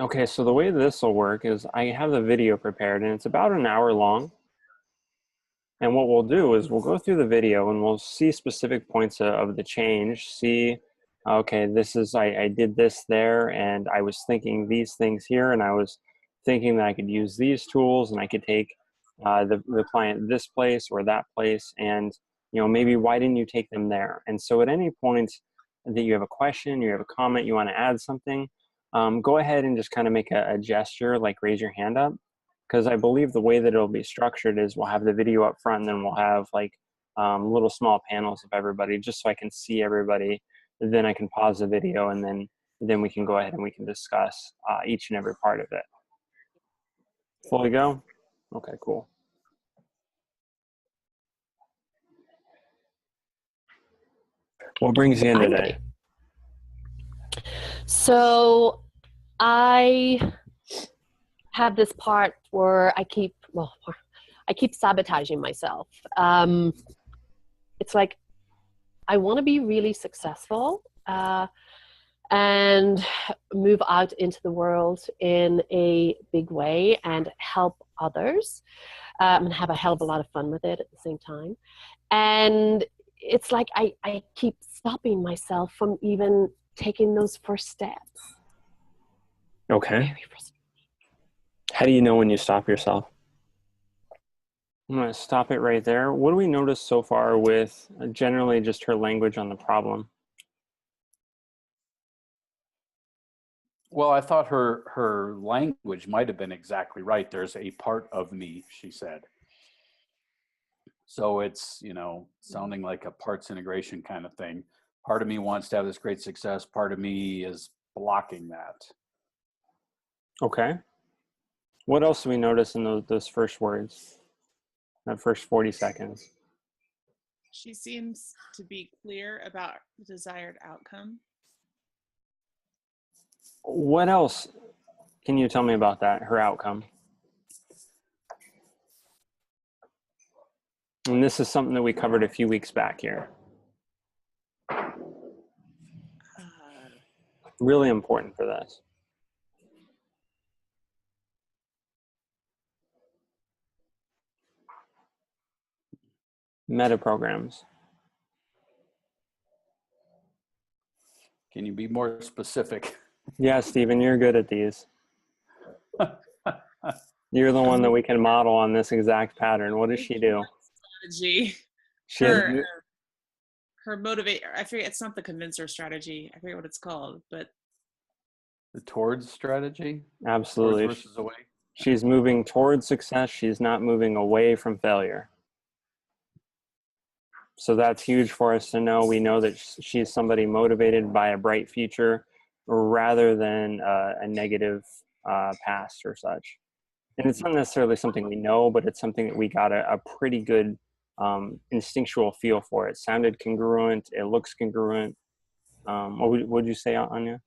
Okay, so the way this will work is I have the video prepared and it's about an hour long. And what we'll do is we'll go through the video and we'll see specific points of the change, see, okay, I did this there and I was thinking these things here and I was thinking that I could use these tools and I could take the client this place or that place and, maybe why didn't you take them there? And so at any point that you have a question, you have a comment, you want to add something, go ahead and just kind of make a gesture, like raise your hand up, because I believe the way that it'll be structured is we'll have the video up front and then we'll have like little small panels of everybody just so I can see everybody. Then I can pause the video and then we can go ahead and we can discuss each and every part of it. Fully go? Okay, cool. What brings you in I'm today? ready. So I have this part where I keep sabotaging myself. It's like I want to be really successful and move out into the world in a big way and help others and have a hell of a lot of fun with it at the same time. And it's like I keep stopping myself from even taking those first steps. Okay. Very frustrating. How do you know when you stop yourself? I'm going to stop it right there. What do we notice so far with generally just her language on the problem? Well, I thought her language might have been exactly right. There's a part of me, she said. So it's, sounding like a parts integration kind of thing. Part of me wants to have this great success. Part of me is blocking that. Okay. What else do we notice in those first words, that first 40 seconds? She seems to be clear about the desired outcome. What else can you tell me about that, her outcome? And this is something that we covered a few weeks back here. Really important for this. Meta programs. Can you be more specific? Yeah, Stephen, you're good at these. You're the one that we can model on this exact pattern. What does she do? Strategy. Her motivate. I forget. It's not the convincer strategy. I forget what it's called, but The towards strategy? Absolutely. Towards versus away? She's moving towards success. She's not moving away from failure. So that's huge for us to know. We know that she's somebody motivated by a bright future rather than a negative past or such. And it's not necessarily something we know, but it's something that we got a pretty good instinctual feel for. It sounded congruent. It looks congruent. What would you say, Anya?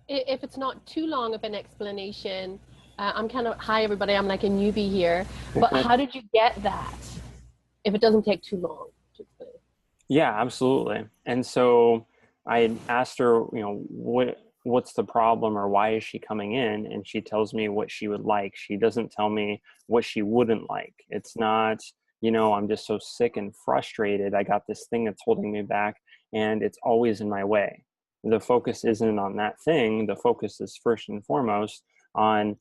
If it's not too long of an explanation, I'm kind of, hi everybody, I'm like a newbie here, but how did you get that? If it doesn't take too long to explain. Yeah, absolutely. And so I had asked her, what's the problem or why is she coming in? And she tells me what she would like. She doesn't tell me what she wouldn't like. It's not, I'm just so sick and frustrated. I got this thing that's holding me back and it's always in my way. The focus isn't on that thing. The focus is first and foremost on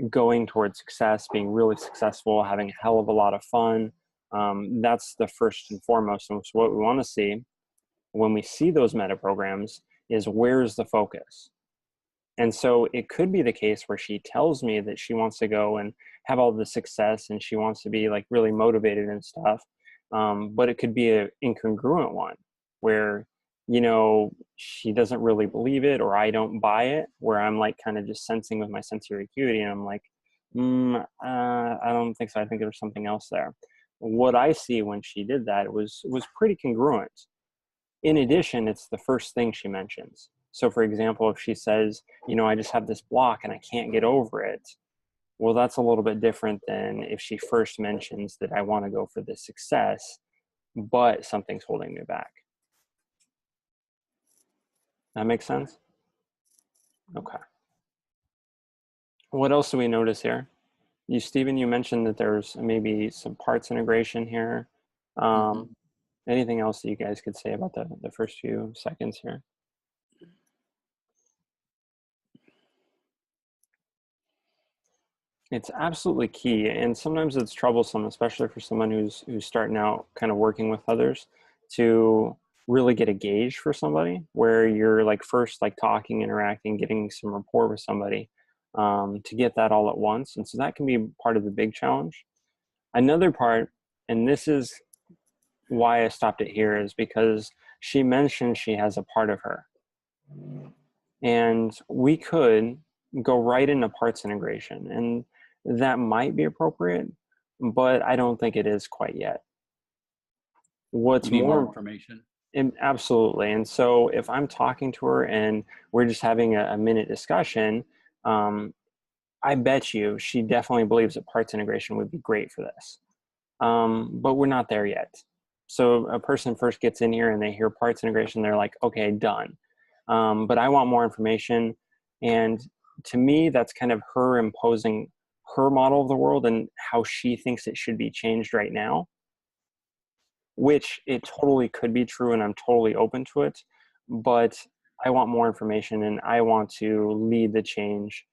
going towards success, being really successful, having a hell of a lot of fun. That's the first and foremost. And so what we want to see when we see those meta programs is where's the focus? And so it could be the case where she tells me that she wants to go and have all the success and she wants to be like really motivated and stuff. But it could be an incongruent one where, she doesn't really believe it or I don't buy it, where I'm like kind of just sensing with my sensory acuity and I'm like, I don't think so. I think there's something else there. What I see when she did that was pretty congruent. In addition, it's the first thing she mentions. So for example, if she says, I just have this block and I can't get over it, well, that's a little bit different than if she first mentions that I want to go for this success, but something's holding me back. That makes sense? Okay. What else do we notice here? Stephen, you mentioned that there's maybe some parts integration here. Mhm. Anything else that you guys could say about the first few seconds here? It's absolutely key, and sometimes it's troublesome, especially for someone who's starting out kind of working with others, to really get a gauge for somebody where you're like first like talking, interacting, getting some rapport with somebody, to get that all at once. And so that can be part of the big challenge. Another part, and this is why I stopped it here, is because she mentioned she has a part of her. And we could go right into parts integration, and that might be appropriate, but I don't think it is quite yet. What's You need more more, information. absolutely. And so if I'm talking to her and we're just having a minute discussion, I bet you she definitely believes that parts integration would be great for this. But we're not there yet. So a person first gets in here and they hear parts integration, they're like, okay, done. But I want more information. And to me, that's kind of her imposing her model of the world and how she thinks it should be changed right now, which it totally could be true, and I'm totally open to it. But I want more information, and I want to lead the change,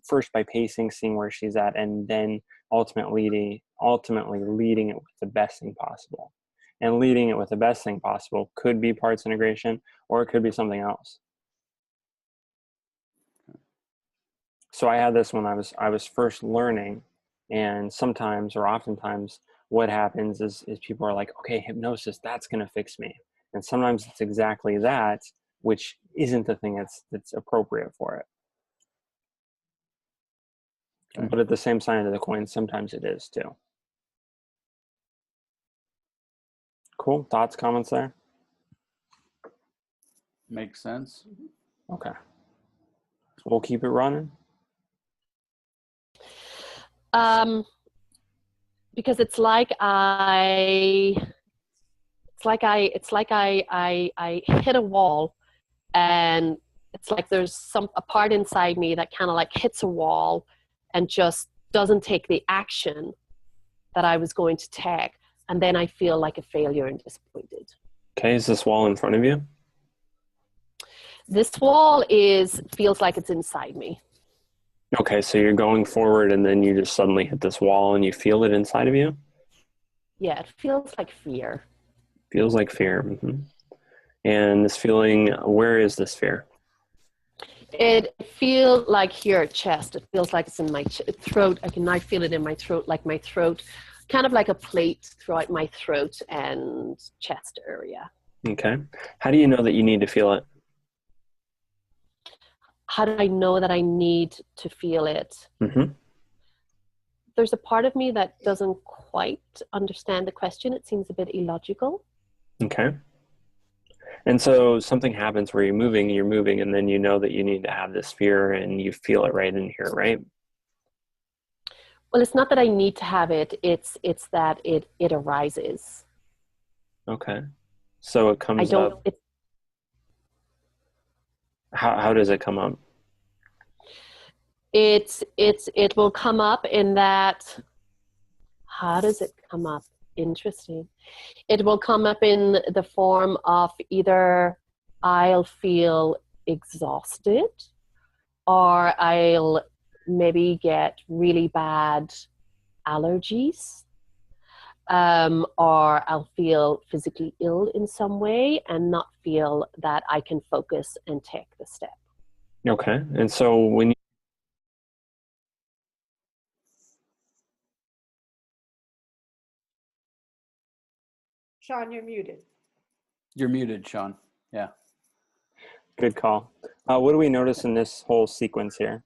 first by pacing, seeing where she's at, and then ultimately leading it with the best thing possible. And leading it with the best thing possible could be parts integration, or it could be something else. So I had this when I was first learning, and sometimes or oftentimes what happens is people are like, okay, hypnosis, that's going to fix me. And sometimes it's exactly that, which isn't the thing that's appropriate for it. Okay. But at the same side of the coin, sometimes it is too. Cool. Thoughts, comments there? Makes sense. Okay. So we'll keep it running. Because it's like I hit a wall, and it's like there's a part inside me that kind of like hits a wall and just doesn't take the action that I was going to take. And then I feel like a failure and disappointed. Okay. Is this wall in front of you? This wall feels like it's inside me. Okay. So you're going forward and then you just suddenly hit this wall and you feel it inside of you? Yeah, it feels like fear. Feels like fear. Mm-hmm. And this feeling, where is this fear? It feels like here at chest. It feels like it's in my throat. I feel it in my throat, like my throat, kind of like a plate throughout my throat and chest area. Okay. How do you know that you need to feel it? How do I know that I need to feel it? Mm-hmm. There's a part of me that doesn't quite understand the question. It seems a bit illogical. Okay. And so something happens where you're moving, and then you know that you need to have this fear and you feel it right in here, right? Well, it's not that I need to have it. It's that it arises. Okay. So it comes up. How does it come up? It will come up in that. How does it come up? Interesting. It will come up in the form of either I'll feel exhausted, or I'll maybe get really bad allergies, or I'll feel physically ill in some way and not feel that I can focus and take the step. Okay. And so when you Shawn, you're muted. You're muted, Shawn. Yeah. good call. What do we notice in this whole sequence here?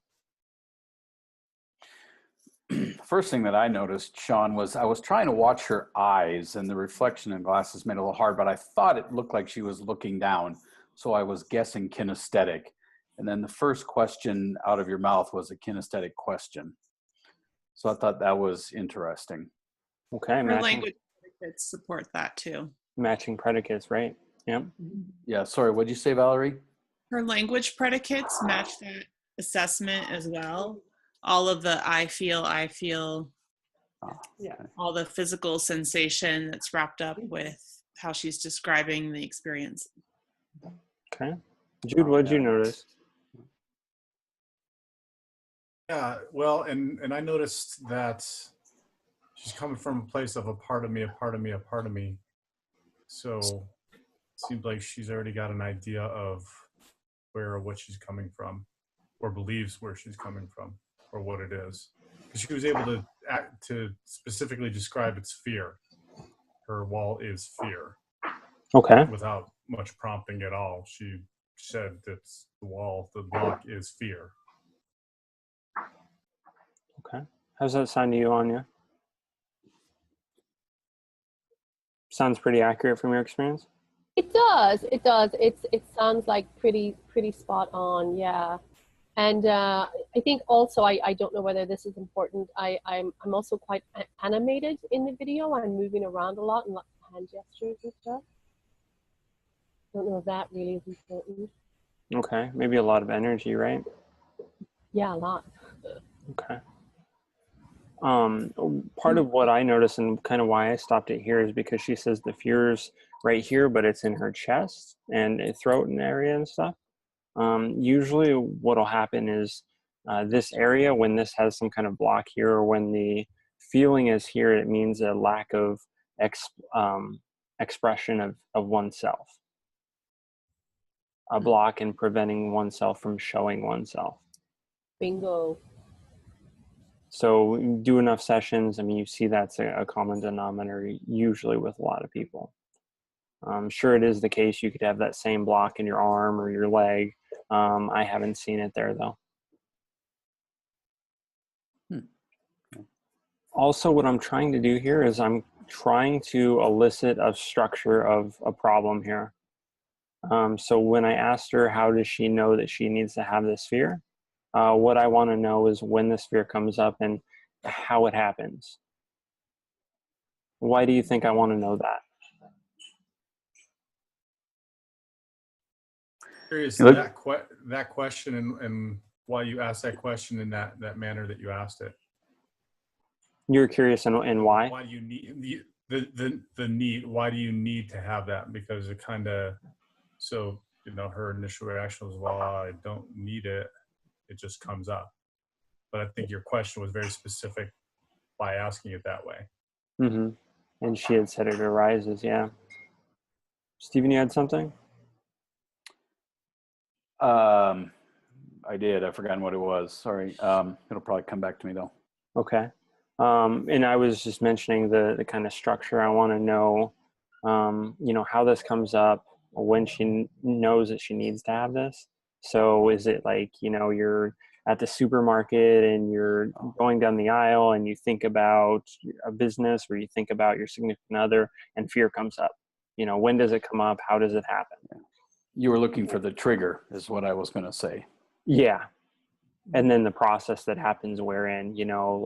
First thing that I noticed, Shawn, was I was trying to watch her eyes, and the reflection in glasses made it a little hard, but I thought it looked like she was looking down. So I was guessing kinesthetic. And then the first question out of your mouth was a kinesthetic question. So I thought that was interesting. Okay. Her language predicates support that too. Matching predicates, right? Yep. Yeah. Sorry. What'd you say, Valerie? Her language predicates match that assessment as well. all of the I feel, Yeah. all the physical sensation that's wrapped up with how she's describing the experience. Okay. Jude, what did you notice? Yeah, well, and I noticed that she's coming from a place of a part of me, a part of me, a part of me. So it seems like she's already got an idea of where or what she's coming from, or believes where she's coming from, or what it is. Because she was able to specifically describe its fear. Her wall is fear, Okay. without much prompting at all. She said that the block is fear. Okay. How's that sound to you, Anya? Sounds pretty accurate from your experience? It does. It does. It sounds like pretty spot on. Yeah. And I think also I don't know whether this is important. I'm also quite animated in the video. I'm moving around a lot and lots of hand gestures and stuff. I don't know if that really is important. Okay. Maybe a lot of energy, right? Yeah, a lot. Okay. Part of what I noticed and kind of why I stopped it here is because she says the fear's right here, but it's in her chest and throat and area and stuff. Usually what'll happen is this area, when this has some kind of block here, or when the feeling is here, it means a lack of expression of oneself, a block in preventing oneself from showing oneself. Bingo. So do enough sessions. I mean, you see that's a common denominator usually with a lot of people. Sure, it is the case you could have that same block in your arm or your leg. I haven't seen it there though. Also, what I'm trying to do here is I'm trying to elicit a structure of a problem here. So when I asked her, how does she know that she needs to have this fear? What I want to know is when this fear comes up and how it happens. Why do you think I want to know that? Curious that question and why you asked that question in that manner that you asked it. You're curious and why? Why do you need the need? Why do you need to have that? Because it kind of, so her initial reaction was, well, I don't need it. It just comes up. But I think your question was very specific by asking it that way. Mm-hmm. And she had said it arises, yeah. Stephen, you had something? I did. I've forgotten what it was. Sorry. It'll probably come back to me though. Okay. And I was just mentioning the kind of structure. I want to know, how this comes up, when she knows that she needs to have this. So is it like, you're at the supermarket and you're going down the aisle and you think about a business, or you think about your significant other and fear comes up? When does it come up? How does it happen? You were looking for the trigger is what I was going to say. Yeah. And then the process that happens wherein,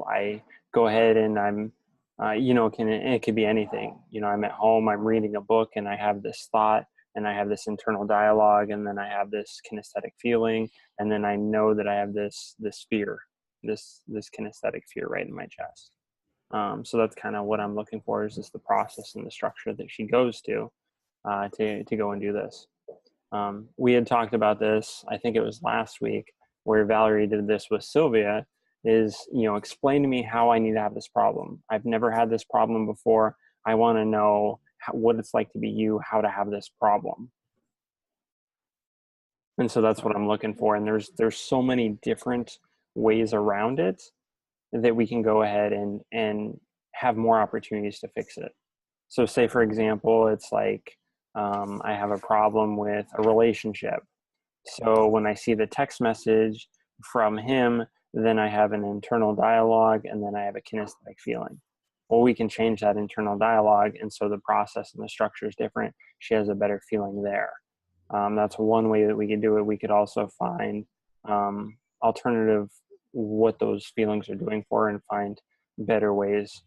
I go ahead and I'm, it could be anything. I'm at home, I'm reading a book and I have this thought and I have this internal dialogue, and then I have this kinesthetic feeling. And then I know that I have this fear, this kinesthetic fear right in my chest. So that's kind of what I'm looking for, is just the process and the structure that she goes to go and do this. We had talked about this, I think it was last week, where Valerie did this with Sylvia, is, explain to me how I need to have this problem. I've never had this problem before. I want to know what it's like to be you, how to have this problem. And so that's what I'm looking for. And there's so many different ways around it that we can go ahead and have more opportunities to fix it. So say, for example, it's like, I have a problem with a relationship. So when I see the text message from him, then I have an internal dialogue, and then I have a kinesthetic feeling. Well, we can change that internal dialogue, and so the process and the structure is different. She has a better feeling there. That's one way that we could do it. We could also find alternative what those feelings are doing for her, and find better ways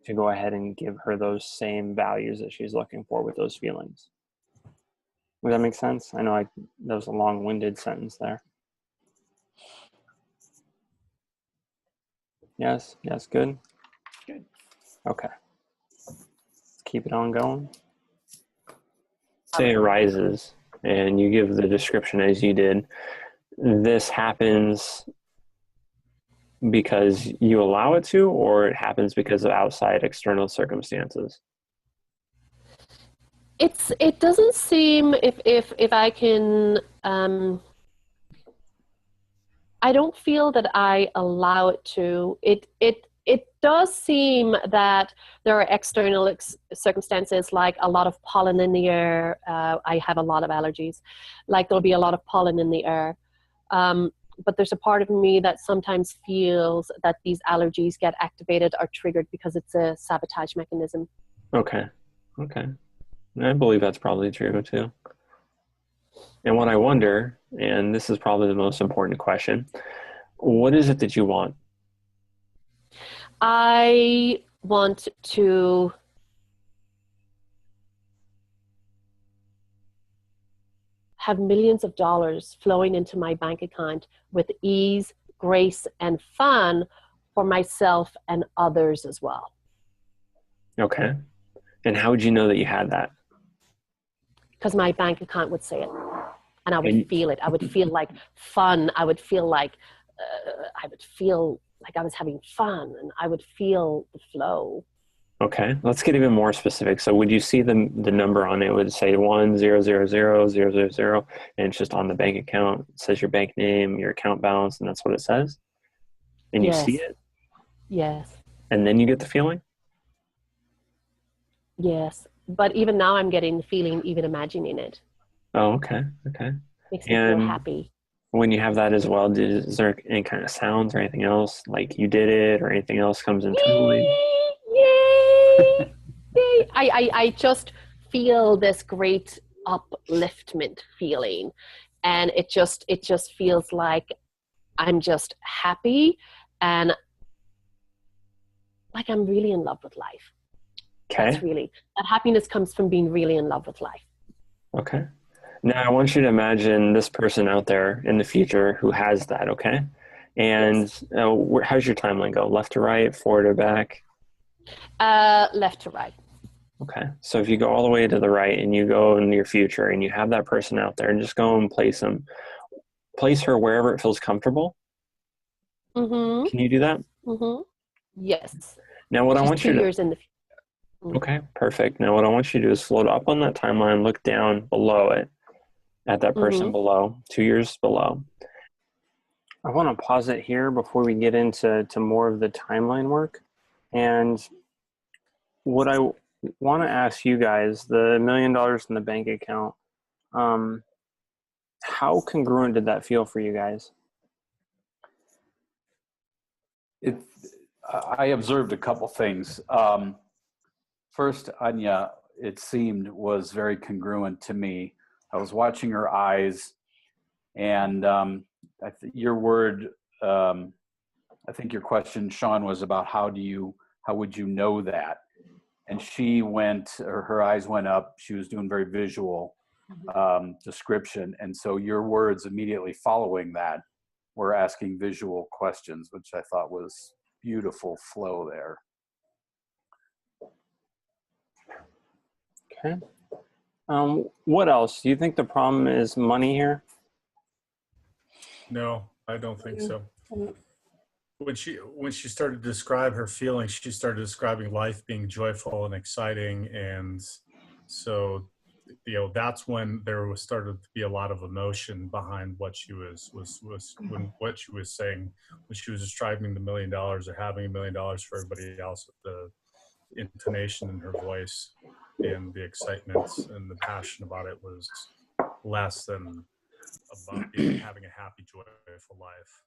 to go ahead and give her those same values that she's looking for with those feelings. Does that make sense? I know that was a long-winded sentence there. Yes. Yes. Good. Good. Okay. Let's keep it on going. Say it arises and you give the description as you did. This happens because you allow it to, or it happens because of outside external circumstances? It doesn't seem, if I can, I don't feel that I allow it to. It does seem that there are external circumstances, like a lot of pollen in the air. I have a lot of allergies. Like there'll be a lot of pollen in the air. But there's a part of me that sometimes feels that these allergies get activated or triggered because it's a sabotage mechanism. Okay. Okay. I believe that's probably true too. And what I wonder, and this is probably the most important question, what is it that you want? I want to have millions of dollars flowing into my bank account with ease, grace, and fun for myself and others as well. Okay. And how would you know that you had that? Because my bank account would say it, and I would And feel it. I would feel like fun. I would feel like I was having fun, and I would feel the flow. okay, let's get even more specific. So would you see the number on it? Would say 1000000, and it's just on the bank account. It says your bank name, your account balance, and that's what it says. And you see Yes. it, Yes. and then you get the feeling. Yes. But even now, I'm getting the feeling, even imagining it. Oh, okay, okay. Makes me feel And happy. when you have that as well, is there any kind of sounds or anything else, like you did it, or anything else comes internally? Yay! Yay! I just feel this great upliftment feeling, and it just feels like I'm just happy and like I'm really in love with life. Okay. That happiness comes from being really in love with life. Okay. Now I want you to imagine this person out there in the future who has that. Okay. And Yes. how's your timeline go? Left to right, forward or back? Left to right. Okay. So if you go all the way to the right and you go in your future and you have that person out there, and just go and place her wherever it feels comfortable. Mm-hmm. Can you do that? Mm-hmm. Yes. Now what I She's want 2 you to, years in the future. okay, perfect. Now what I want you to do is float up on that timeline, look down below it at that person Mm-hmm. below, 2 years below. I want to pause it here before we get into more of the timeline work. And what I want to ask you guys, the $1 million in the bank account, how congruent did that feel for you guys? I observed a couple things. First, Anya, it seemed, was very congruent to me. I was watching her eyes, and your word, I think your question, Shawn, was about how would you know that? And her eyes went up. She was doing very visual description. And so your words immediately following that were asking visual questions, which I thought was beautiful flow there. Okay. What else? Do you think the problem is money here? No, I don't think so. When she started to describe her feelings, she started describing life being joyful and exciting, and so that's when there was started to be a lot of emotion behind what she was what she was saying when she was describing the $1 million or having $1 million for everybody else. The intonation in her voice and the excitement and the passion about it was less than about having a happy, joyful life.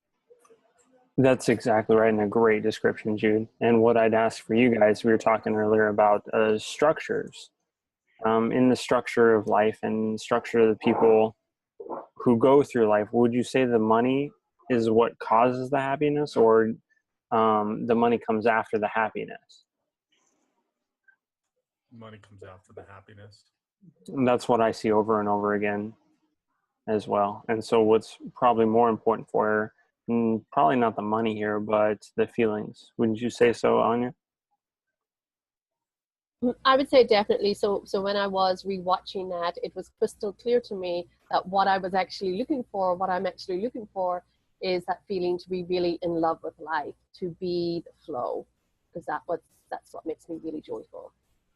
That's exactly right, and a great description, Jude. And what I'd ask for you guys, we were talking earlier about structures. In the structure of life and structure of the people who go through life, would you say the money is what causes the happiness, or the money comes after the happiness? Money comes after the happiness. And that's what I see over and over again as well. And so what's probably more important for her Probably not the money here, but the feelings. Wouldn't you say so, Anya? I would say definitely. So when I was rewatching that, it was crystal clear to me that what I was actually looking for, what I'm actually looking for, is that feeling to be really in love with life, to be the flow, because that's what makes me really joyful.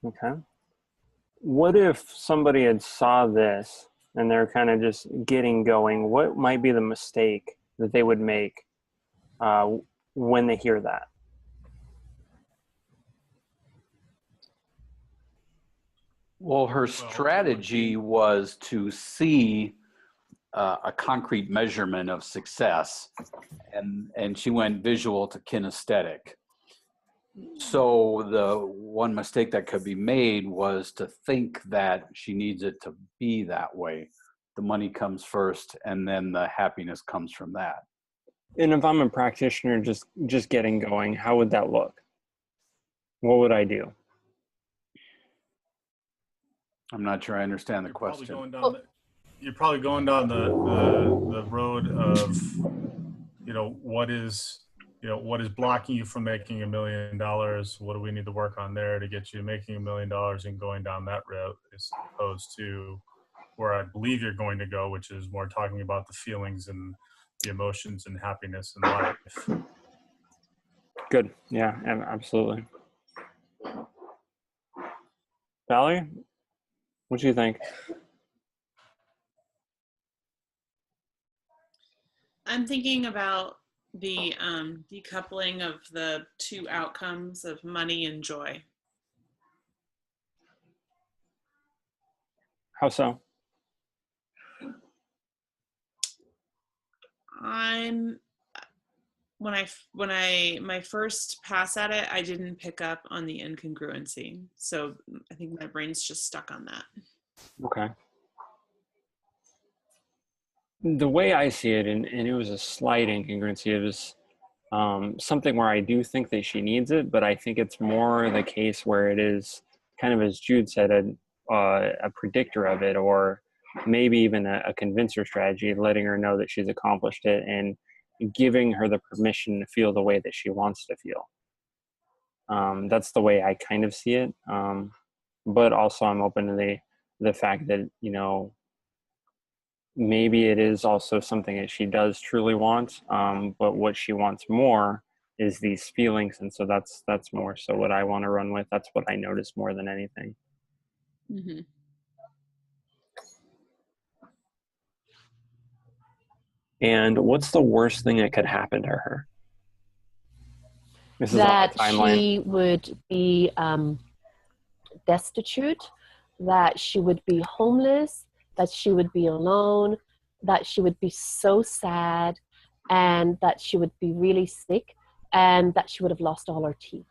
Okay. What if somebody had saw this and they're kind of just getting going? What might be the mistake that they would make when they hear that? Well, her strategy was to see a concrete measurement of success, and she went visual to kinesthetic. So the one mistake that could be made was to think that she needs it to be that way. The money comes first, and then the happiness comes from that. And if I'm a practitioner just getting going, how would that look? What would I do? I'm not sure I understand the You're question. You're probably going down the road of, what is blocking you from making $1 million? What do we need to work on there to get you to making $1 million and going down that route, as opposed to where I believe you're going to go, which is more talking about the feelings and the emotions and happiness in life. Good. Yeah, absolutely. Valerie, what do you think? I'm thinking about the decoupling of the two outcomes of money and joy. How so? My first pass at it, I didn't pick up on the incongruency. So I think my brain's just stuck on that. Okay. The way I see it, and it was a slight incongruency, it was something where I do think that she needs it, but I think it's more the case where it is kind of, as Jude said, a predictor of it, or maybe even a convincer strategy, letting her know that she's accomplished it and giving her the permission to feel the way that she wants to feel. That's the way I kind of see it. But also I'm open to the fact that, maybe it is also something that she does truly want, but what she wants more is these feelings, and so that's more so what I want to run with. That's what I notice more than anything. Mm-hmm. And what's the worst thing that could happen to her? This is That on the timeline. she would be destitute, that she would be homeless, that she would be alone, that she would be so sad, and that she would be really sick, and that she would have lost all her teeth.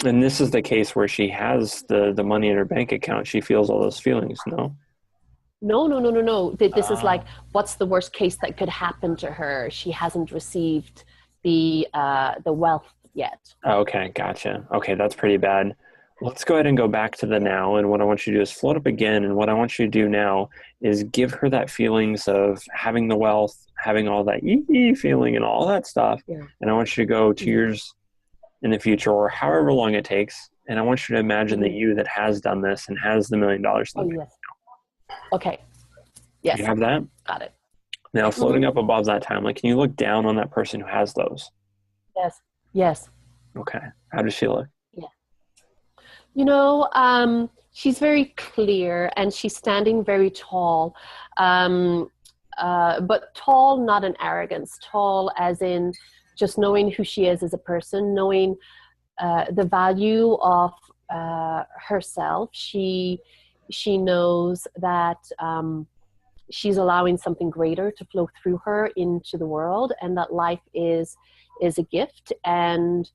And this is the case where she has the money in her bank account. She feels all those feelings, no? No. This is like, what's the worst case that could happen to her? She hasn't received the wealth yet. Okay, gotcha. Okay, that's pretty bad. Let's go ahead and go back to the now. And what I want you to do is float up again. And what I want you to do now is give her that feelings of having the wealth, having all that yee feeling and all that stuff. Yeah. And I want you to go 2 years in the future, or however long it takes. And I want you to imagine the you that has done this and has the $1 million. Oh, yes. Okay. Yes. You have that? Got it. Now, floating up above that timeline, can you look down on that person who has those? Yes. Okay. How does she look? She's very clear and she's standing very tall, but tall not in arrogance, tall as in just knowing who she is as a person, knowing the value of herself. She knows that she's allowing something greater to flow through her into the world, and that life is a gift. And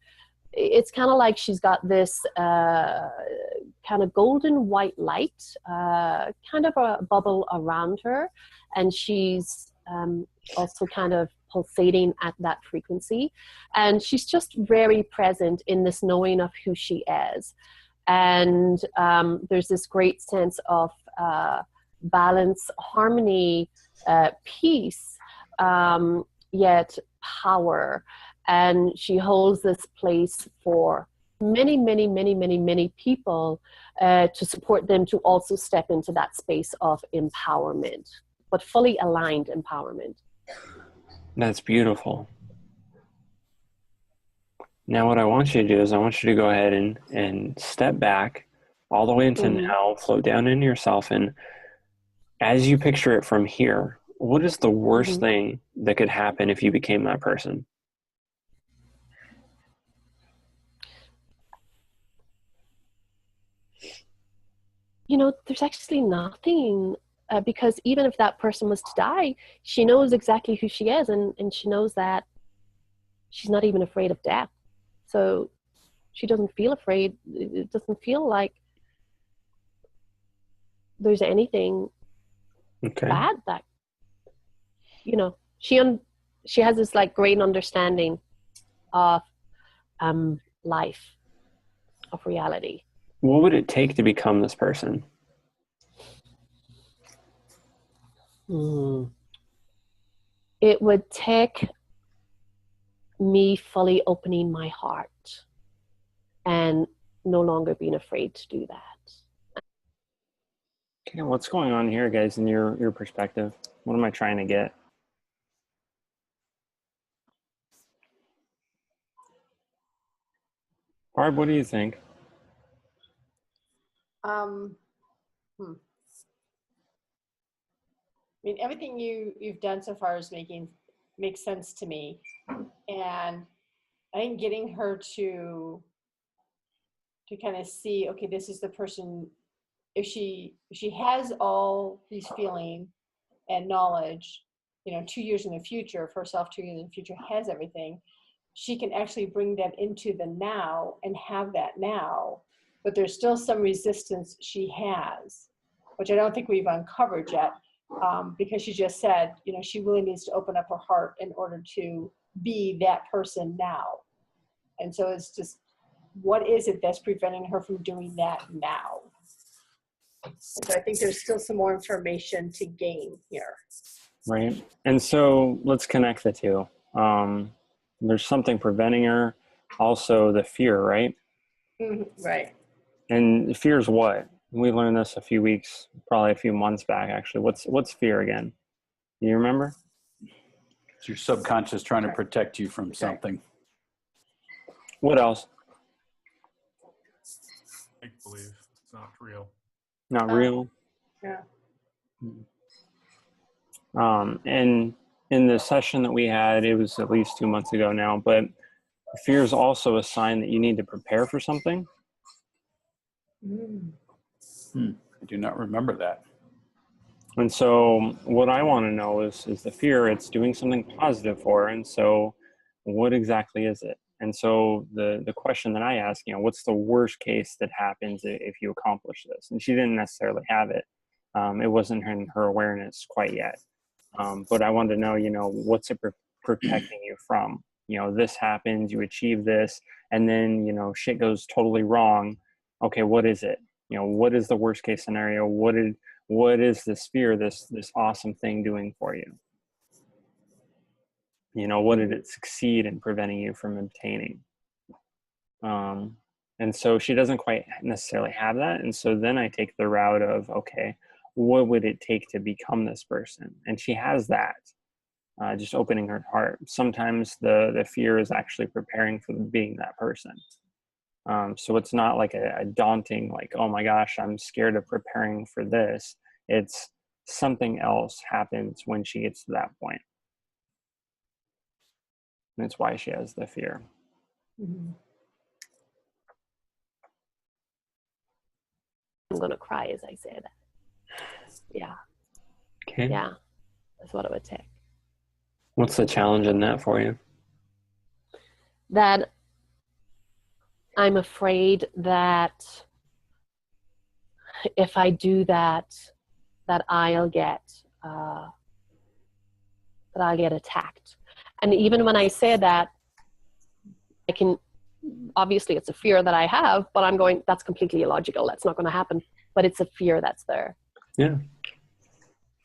it's kind of like she's got this kind of golden white light, kind of a bubble around her, and she's also kind of pulsating at that frequency. And she's just very present in this knowing of who she is. And there's this great sense of balance, harmony, peace, yet power. And she holds this place for many, many, many, many, many people to support them to also step into that space of empowerment, but fully aligned empowerment. That's beautiful. Now what I want you to do is I want you to go ahead and step back all the way into now, float down into yourself, and as you picture it from here, what is the worst thing that could happen if you became that person? You know, there's actually nothing, because even if that person was to die, she knows exactly who she is, and she knows that she's not even afraid of death. So she doesn't feel afraid. It doesn't feel like there's anything bad that, you know, she has this like great understanding of life, of reality. What would it take to become this person? It would take me fully opening my heart and no longer being afraid to do that. Okay, what's going on here, guys, in your perspective? What am I trying to get? Barb, what do you think? I mean, everything you've done so far is makes sense to me, and I think getting her to kind of see, okay, this is the person. If she has all these feelings and knowledge, you know, 2 years in the future, of herself 2 years in the future, has everything, she can actually bring that into the now and have that now. But there's still some resistance she has, which I don't think we've uncovered yet, because she just said, you know, she really needs to open up her heart in order to be that person now. And so it's just, what is it that's preventing her from doing that now? And so I think there's still some more information to gain here. Right. And so let's connect the two. There's something preventing her. Also the fear, right? Right. And fear is what? We learned this a few weeks, probably a few months back, actually. What's fear again? Do you remember? It's your subconscious trying to protect you from something. What else? Make believe. It's not real. Not real? Yeah. And in the session that we had, it was at least 2 months ago now, but fear is also a sign that you need to prepare for something. I do not remember that. And so what I want to know is the fear, it's doing something positive for her. And so what exactly is it? And so the question that I ask, you know, what's the worst case that happens if you accomplish this? And she didn't necessarily have it. It wasn't in her awareness quite yet. But I wanted to know, you know, what's it protecting you from? You know, this happens, you achieve this, and then, you know, shit goes totally wrong. Okay, what is it? You know, what is the worst case scenario? What is this fear, this awesome thing doing for you? You know, what did it succeed in preventing you from obtaining? And so she doesn't quite necessarily have that. And so then I take the route of, okay, what would it take to become this person? And she has that, just opening her heart. Sometimes the fear is actually preparing for being that person. So it's not like a daunting, like, oh my gosh, I'm scared of preparing for this. It's something else happens when she gets to that point. And that's why she has the fear. I'm going to cry as I say that. Yeah. Okay. Yeah. That's what it would take. What's the challenge in that for you? That I'm afraid that if I do that, that I'll get attacked. And even when I say that, I can, obviously it's a fear that I have, but I'm going, that's completely illogical. That's not going to happen. But it's a fear that's there. Yeah.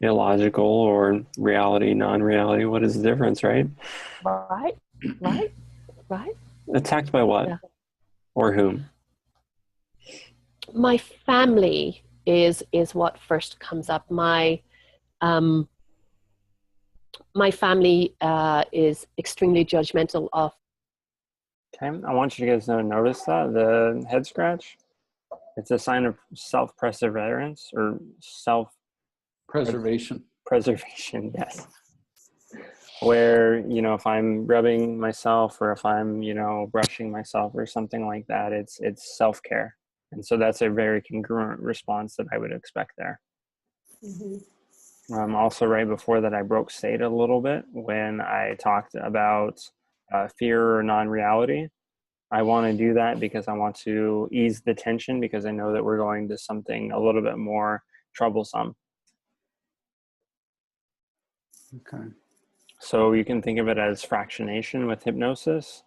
Illogical or reality, non-reality. What is the difference, right? Right, right, right. Attacked by what? Yeah. Or whom? My family is what first comes up. Um, my family is extremely judgmental of. Okay, I want you guys to notice that the head scratch. It's a sign of self-perseverance or Preservation. self-preservation. Yes. Where, if I'm rubbing myself or if I'm, brushing myself or something like that, it's self-care. And so that's a very congruent response that I would expect there. Mm-hmm. Also, right before that, I broke state a little bit when I talked about fear or non-reality. I want to do that because I want to ease the tension because I know that we're going to something a little bit more troublesome. Okay. So you can think of it as fractionation with hypnosis.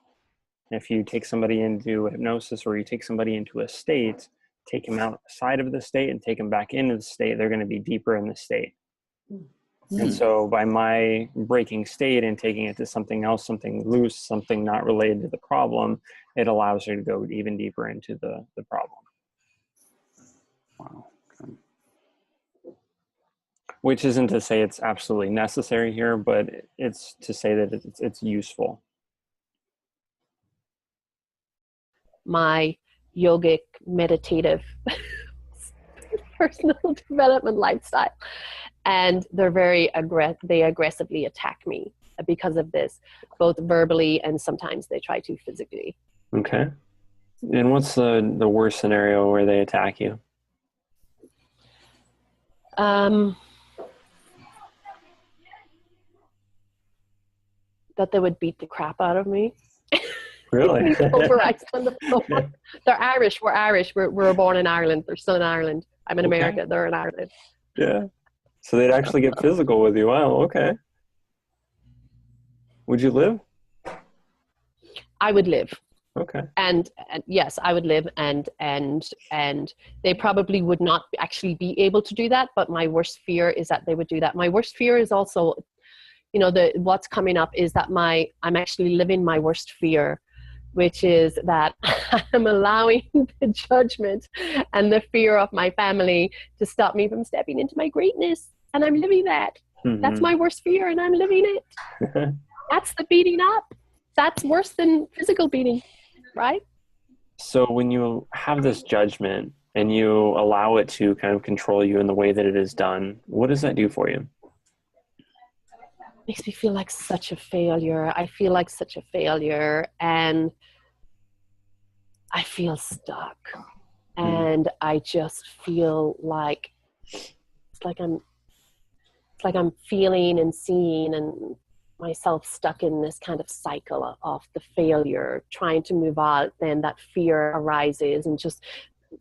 If you take somebody into hypnosis or you take somebody into a state, take them outside of the state and take them back into the state, they're going to be deeper in the state. And so by my breaking state and taking it to something else, something loose, something not related to the problem, it allows you to go even deeper into the problem. Wow. Okay. Which isn't to say it's absolutely necessary here, but it's to say that it's useful. My yogic, meditative, personal development lifestyle, and they're they aggressively attack me because of this, both verbally and sometimes they try to physically. Okay. And what's the worst scenario where they attack you? That they would beat the crap out of me. Really? Pulverized on the floor. Yeah. They're Irish. We're Irish. We're born in Ireland. They're still in Ireland. I'm in America. They're in Ireland. Yeah. So they'd actually get physical with you. Wow. Okay. Would you live? I would live. Okay. And yes, I would live, and they probably would not actually be able to do that. But my worst fear is that they would do that. My worst fear is also, what's coming up is that I'm actually living my worst fear, which is that I'm allowing the judgment and the fear of my family to stop me from stepping into my greatness. And I'm living that. Mm-hmm. That's my worst fear, and I'm living it. That's the beating up. That's worse than physical beating, right? So when you have this judgment and you allow it to kind of control you in the way that it is done, what does that do for you? Makes me feel like such a failure. I feel like such a failure, and I feel stuck. And I just feel like it's like I'm feeling and seeing and myself stuck in this kind of cycle of the failure, trying to move out. Then that fear arises, and just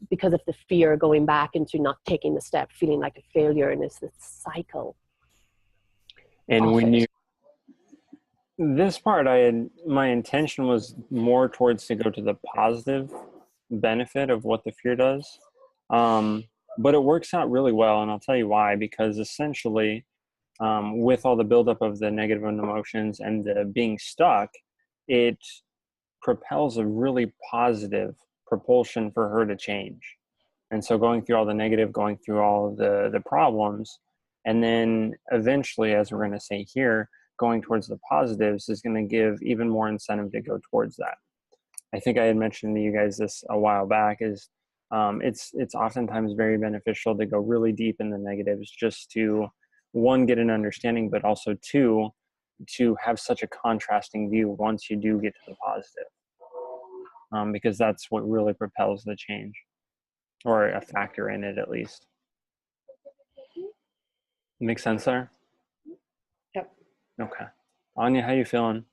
because of the fear, going back into not taking the step, feeling like a failure, and it's this cycle. And when this part, my intention was more towards to go to the positive benefit of what the fear does. But it works out really well, and I'll tell you why. Because essentially, with all the buildup of the negative emotions and the being stuck, it propels a really positive propulsion for her to change. And so going through all the negative, going through all of the problems, and then eventually, as we're going to say here, going towards the positives is going to give even more incentive to go towards that. I think I had mentioned to you guys this a while back is it's oftentimes very beneficial to go really deep in the negatives just to, one, get an understanding, but also two, to have such a contrasting view once you do get to the positive. Because that's what really propels the change, or a factor in it at least. Make sense there? Yep. Okay. Anya, how you feeling?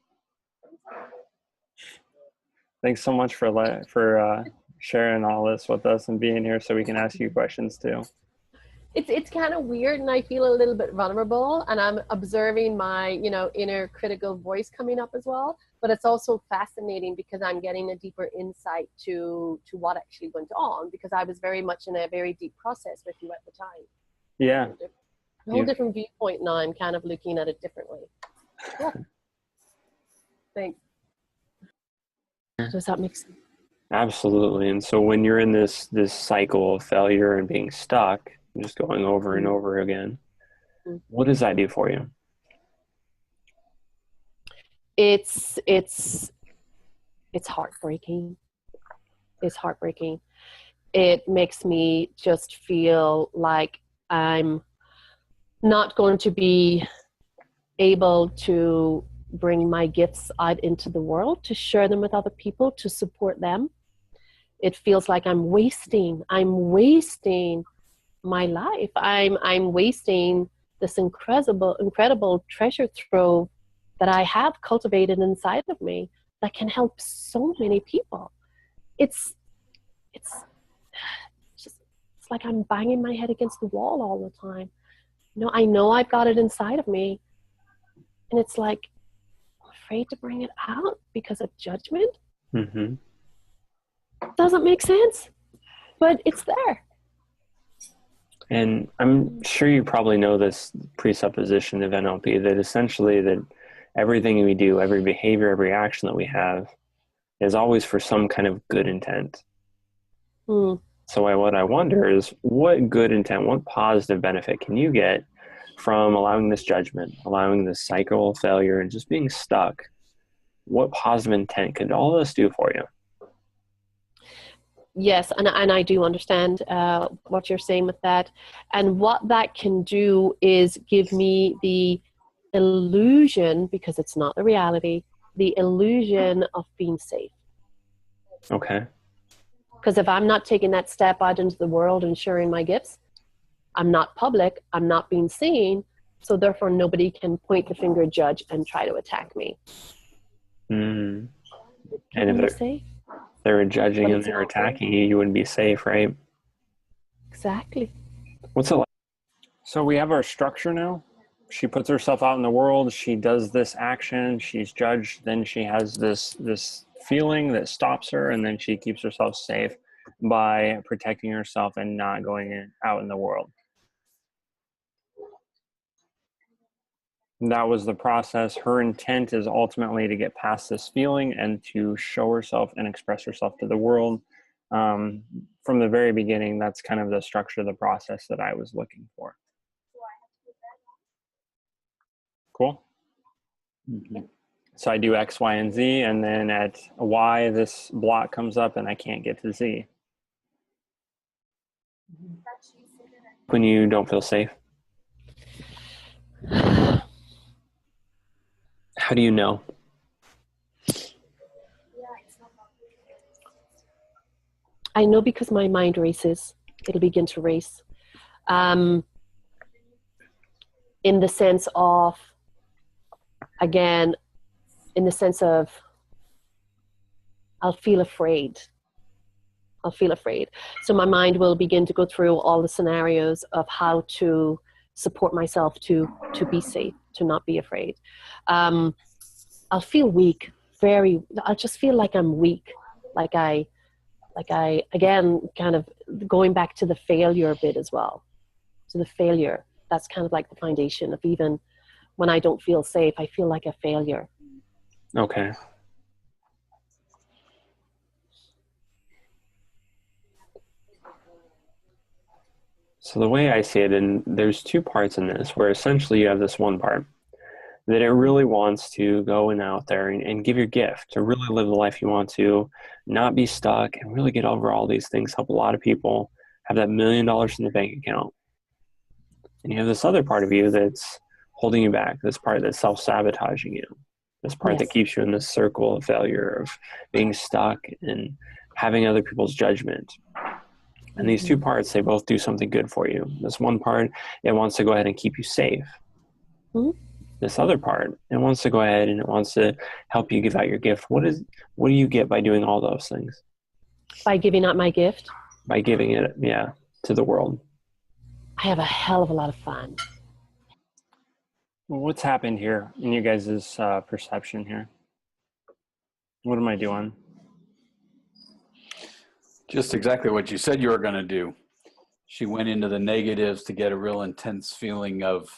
Thanks so much for sharing all this with us and being here so we can ask you questions too. It's kind of weird, and I feel a little bit vulnerable, and I'm observing my inner critical voice coming up as well. But it's also fascinating because I'm getting a deeper insight to what actually went on, because I was very much in a very deep process with you at the time. Yeah. a whole different viewpoint now. I'm kind of looking at it differently. Yeah. Thanks. Does that make sense? Absolutely. And so when you're in this cycle of failure and being stuck, just going over and over again, what does that do for you? It's heartbreaking. It's heartbreaking. It makes me just feel like I'm not going to be able to bring my gifts out into the world, to share them with other people, to support them. It feels like I'm wasting my life. I'm wasting this incredible treasure trove that I have cultivated inside of me that can help so many people. It's like I'm banging my head against the wall all the time. I know I've got it inside of me, and it's like I'm afraid to bring it out because of judgment. Mm-hmm. Doesn't make sense, but it's there. And I'm sure you probably know this presupposition of NLP, that essentially that everything we do, every behavior, every action that we have is always for some kind of good intent. So what I wonder is, what good intent, what positive benefit can you get from allowing this judgment, allowing this cycle of failure, and just being stuck? What positive intent could all this do for you? Yes, and I do understand what you're saying with that. And what that can do is give me the illusion, because it's not the reality, the illusion of being safe. Okay. Because if I'm not taking that step out into the world and sharing my gifts, I'm not public, I'm not being seen, so therefore nobody can point the finger, judge, and try to attack me. Mm. And if they were judging and they were attacking you, you wouldn't be safe, right? Exactly. What's it like? So we have our structure now. She puts herself out in the world. She does this action. She's judged. Then she has this feeling that stops her, and then she keeps herself safe by protecting herself and not going out in the world. That was the process. Her intent is ultimately to get past this feeling and to show herself and express herself to the world. From the very beginning, that's kind of the structure of the process that I was looking for. Cool. Mm-hmm. So I do X, Y, and Z, and then at Y, this block comes up and I can't get to Z. When you don't feel safe? How do you know? I know because my mind races. It'll begin to race. In the sense of, again, in the sense of, I'll feel afraid. So my mind will begin to go through all the scenarios of how to support myself to be safe, to not be afraid. I'll feel weak. I'll just feel like I'm weak. Like I, again, kind of going back to the failure bit as well. To the failure. That's kind of like the foundation of, even when I don't feel safe, I feel like a failure. Okay. So the way I see it, and there's two parts in this, where essentially you have this one part that it really wants to go out there and give your gift, to really live the life you want to, not be stuck, and really get over all these things, help a lot of people, have that $1 million in the bank account. And you have this other part of you that's holding you back, this part that's self-sabotaging you, this part that keeps you in this circle of failure, of being stuck and having other people's judgment. And these two parts, they both do something good for you. This one part, it wants to go ahead and keep you safe. Mm-hmm. This other part, it wants to go ahead and it wants to help you give out your gift. What do you get by doing all those things? By giving out my gift? By giving it, to the world. I have a hell of a lot of fun. What's happened here in you guys' perception here? What am I doing? Just exactly what you said you were going to do. she went into the negatives to get a real intense feeling of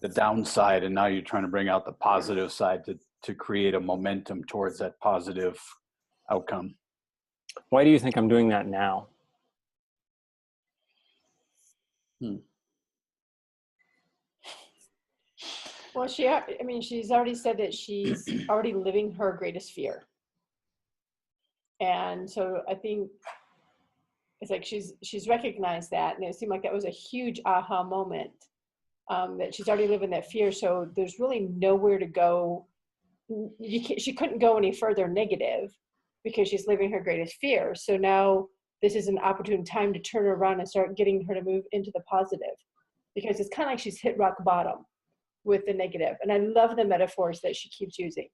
the downside, and now you're trying to bring out the positive side to create a momentum towards that positive outcome. Why do you think I'm doing that now? Well, she's already said that she's already living her greatest fear. And so I think it's like she's recognized that, and it seemed like that was a huge aha moment, that she's already living that fear. So there's really nowhere to go. She couldn't go any further negative because she's living her greatest fear. So now this is an opportune time to turn her around and start getting her to move into the positive, because it's kind of like she's hit rock bottom with the negative. And I love the metaphors that she keeps using.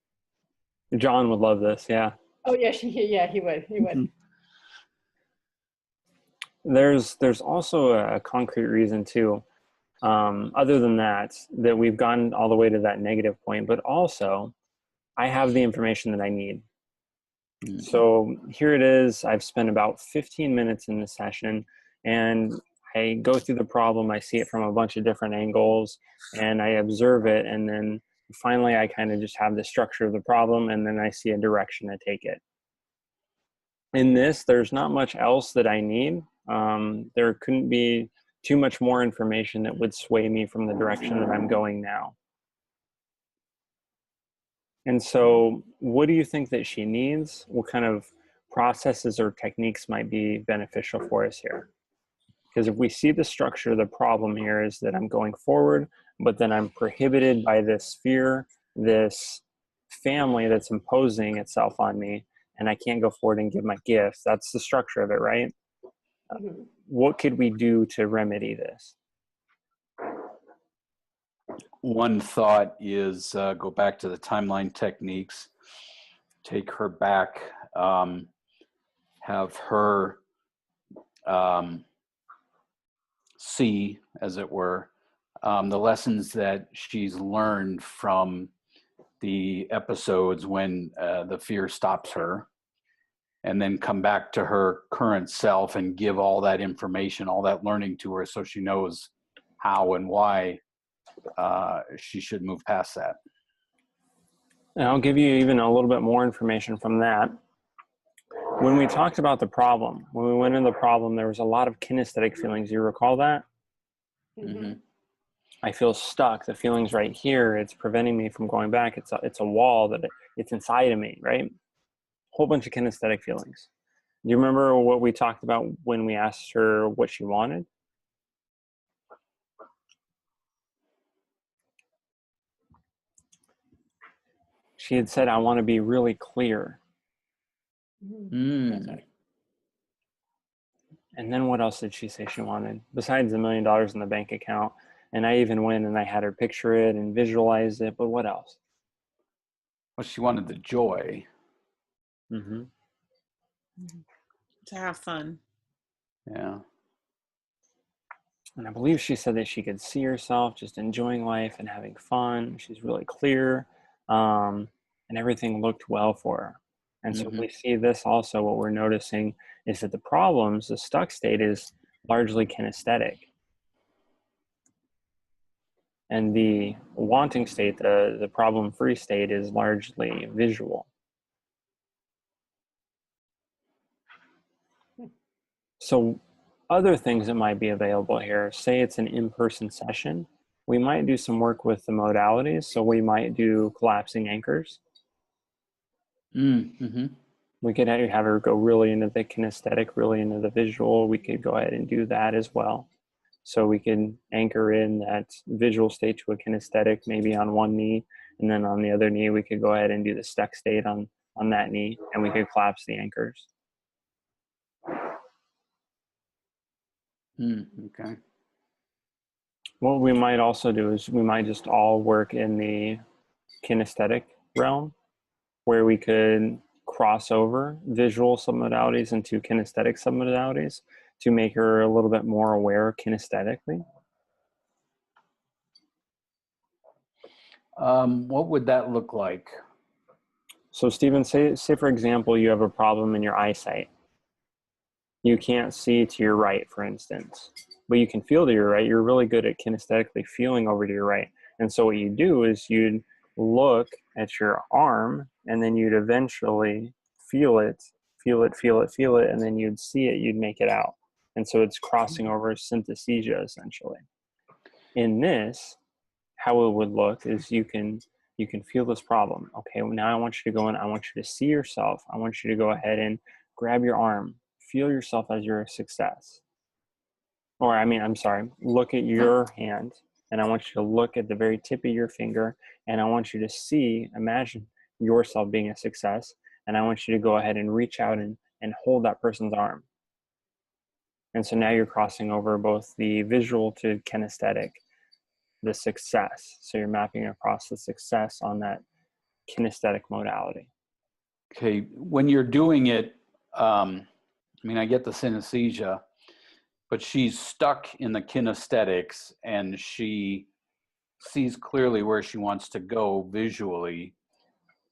John would love this. Yeah. Oh yeah, he would. There's also a concrete reason too, other than that we've gotten all the way to that negative point, but also I have the information that I need. So here it is. I've spent about 15 minutes in this session, and I go through the problem. I see it from a bunch of different angles, and I observe it. And then finally, I kind of just have the structure of the problem, and then I see a direction to take it. In this, there's not much else that I need. There couldn't be too much more information that would sway me from the direction that I'm going now. And so what do you think that she needs? What kind of processes or techniques might be beneficial for us here? Because if we see the structure of the problem here is that I'm going forward, but then I'm prohibited by this fear, this family that's imposing itself on me, and I can't go forward and give my gifts. That's the structure of it, right? Mm-hmm. What could we do to remedy this? One thought is go back to the timeline techniques, take her back, have her see, as it were, the lessons that she's learned from the episodes when the fear stops her, and then come back to her current self and give all that information, all that learning to her, so she knows how and why she should move past that. And I'll give you even a little bit more information from that. When we talked about the problem, when we went into the problem, there was a lot of kinesthetic feelings. You recall that? Mm-hmm. I feel stuck. The feeling's right here. It's preventing me from going back. It's a wall that it's inside of me, right? Whole bunch of kinesthetic feelings. Do you remember what we talked about when we asked her what she wanted? She had said, I want to be really clear. Mm. And then what else did she say she wanted? Besides $1 million in the bank account. And I even went and I had her picture it and visualize it. But what else? Well, she wanted the joy. Mm-hmm. To have fun. Yeah. And I believe she said that she could see herself just enjoying life and having fun. She's really clear. And everything looked well for her. And so if we see this also, what we're noticing is that the problems, the stuck state is largely kinesthetic. And the wanting state, the problem-free state is largely visual. So other things that might be available here, say it's an in-person session, we might do some work with the modalities. So we might do collapsing anchors. Mm-hmm. We could have her go really into the kinesthetic, really into the visual. We could go ahead and do that as well. So we can anchor in that visual state to a kinesthetic, maybe on one knee, and then on the other knee, we could go ahead and do the stuck state on that knee, and we could collapse the anchors. Okay. What we might also do is we might just all work in the kinesthetic realm, where we could cross over visual submodalities into kinesthetic submodalities to make her a little bit more aware kinesthetically. What would that look like? So Stephen, say for example, you have a problem in your eyesight. You can't see to your right, for instance, but you can feel to your right. You're really good at kinesthetically feeling over to your right. And so what you do is you'd look at your arm, and then you'd eventually feel it, feel it, feel it, feel it, and then you'd see it, you'd make it out. And so it's crossing over synesthesia, essentially. In this, how it would look is you can feel this problem. Okay, well, now I want you to go in, I want you to see yourself. I want you to go ahead and grab your arm, feel yourself as you're a success. Or I'm sorry, look at your hand, and I want you to look at the very tip of your finger, and I want you to imagine yourself being a success, and I want you to go ahead and reach out and hold that person's arm. And so now you're crossing over both the visual to kinesthetic, the success. So you're mapping across the success on that kinesthetic modality. Okay, when you're doing it, I get the synesthesia, but she's stuck in the kinesthetics and she sees clearly where she wants to go visually.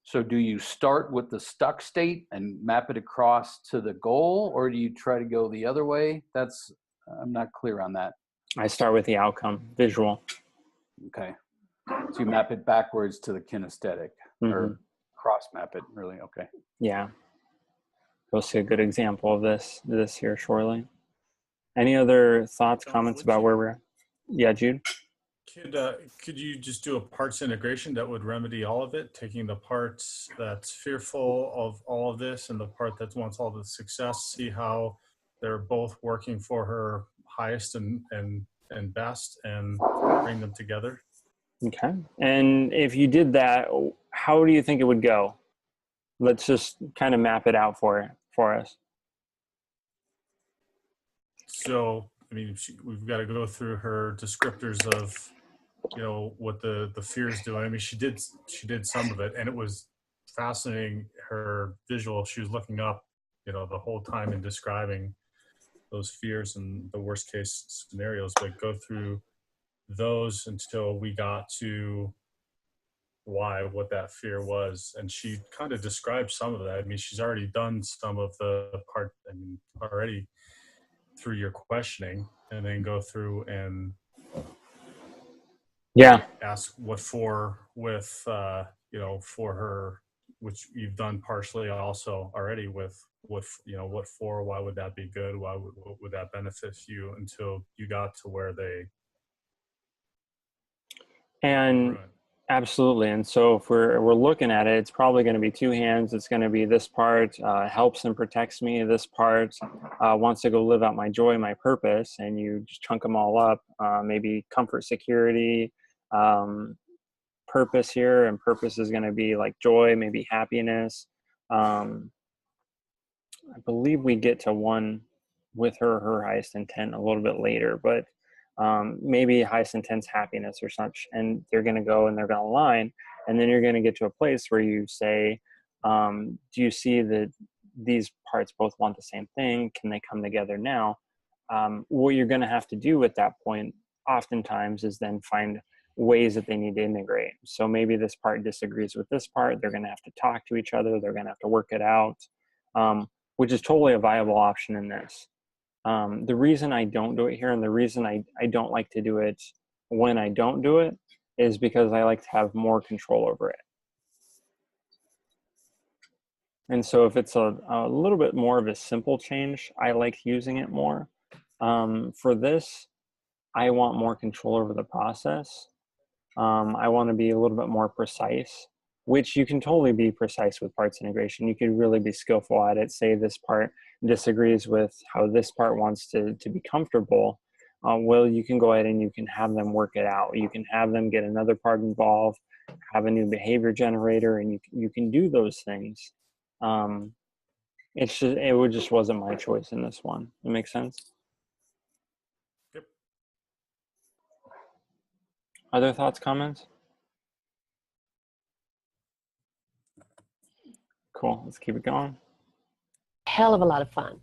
So do you start with the stuck state and map it across to the goal, or do you try to go the other way? I'm not clear on that. I start with the outcome, visual. Okay. So you map it backwards to the kinesthetic, or cross map it, really. Okay. Yeah. We'll see a good example of this here shortly. Any other thoughts, comments about where we're at? Yeah, Jude? Could you just do a parts integration that would remedy all of it, taking the parts that's fearful of all of this and the part that wants all the success, see how they're both working for her highest and best, and bring them together? Okay. And if you did that, how do you think it would go? Let's just kind of map it out for us. So, we've got to go through her descriptors of, what the fears doing. she did some of it, and it was fascinating. Her visual, she was looking up, the whole time and describing those fears and the worst case scenarios, but go through those until we got to what that fear was. And she kind of described some of that. She's already done some of the part already through your questioning, and then go through and ask what for with for her, which you've done partially also already with what for, why would that be good, what would that benefit you, until you got to where they and absolutely. And so if we're looking at it, it's probably going to be two hands. It's going to be this part helps and protects me, this part wants to go live out my joy, my purpose, and you just chunk them all up. Maybe comfort, security, purpose here, and purpose is going to be like joy, maybe happiness. I believe we get to one with her highest intent a little bit later, but maybe highest intent's happiness or such, and they're going to go and they're going to align, and then you're going to get to a place where you say, do you see that these parts both want the same thing? Can they come together now? What you're going to have to do at that point oftentimes is then find ways that they need to integrate. So maybe this part disagrees with this part. They're going to have to talk to each other. They're going to have to work it out, which is totally a viable option in this. The reason I don't do it here, and the reason I don't like to do it when I don't do it, is because I like to have more control over it. And so if it's a little bit more of a simple change, I like using it more. For this, I want more control over the process. I want to be a little bit more precise, which you can totally be precise with parts integration. You could really be skillful at it. Say this part disagrees with how this part wants to be comfortable. Well, you can go ahead and you can have them work it out. You can have them get another part involved, have a new behavior generator, and you can do those things. It just wasn't my choice in this one. It makes sense? Yep. Other thoughts, comments? Cool. Let's keep it going. hell of a lot of fun.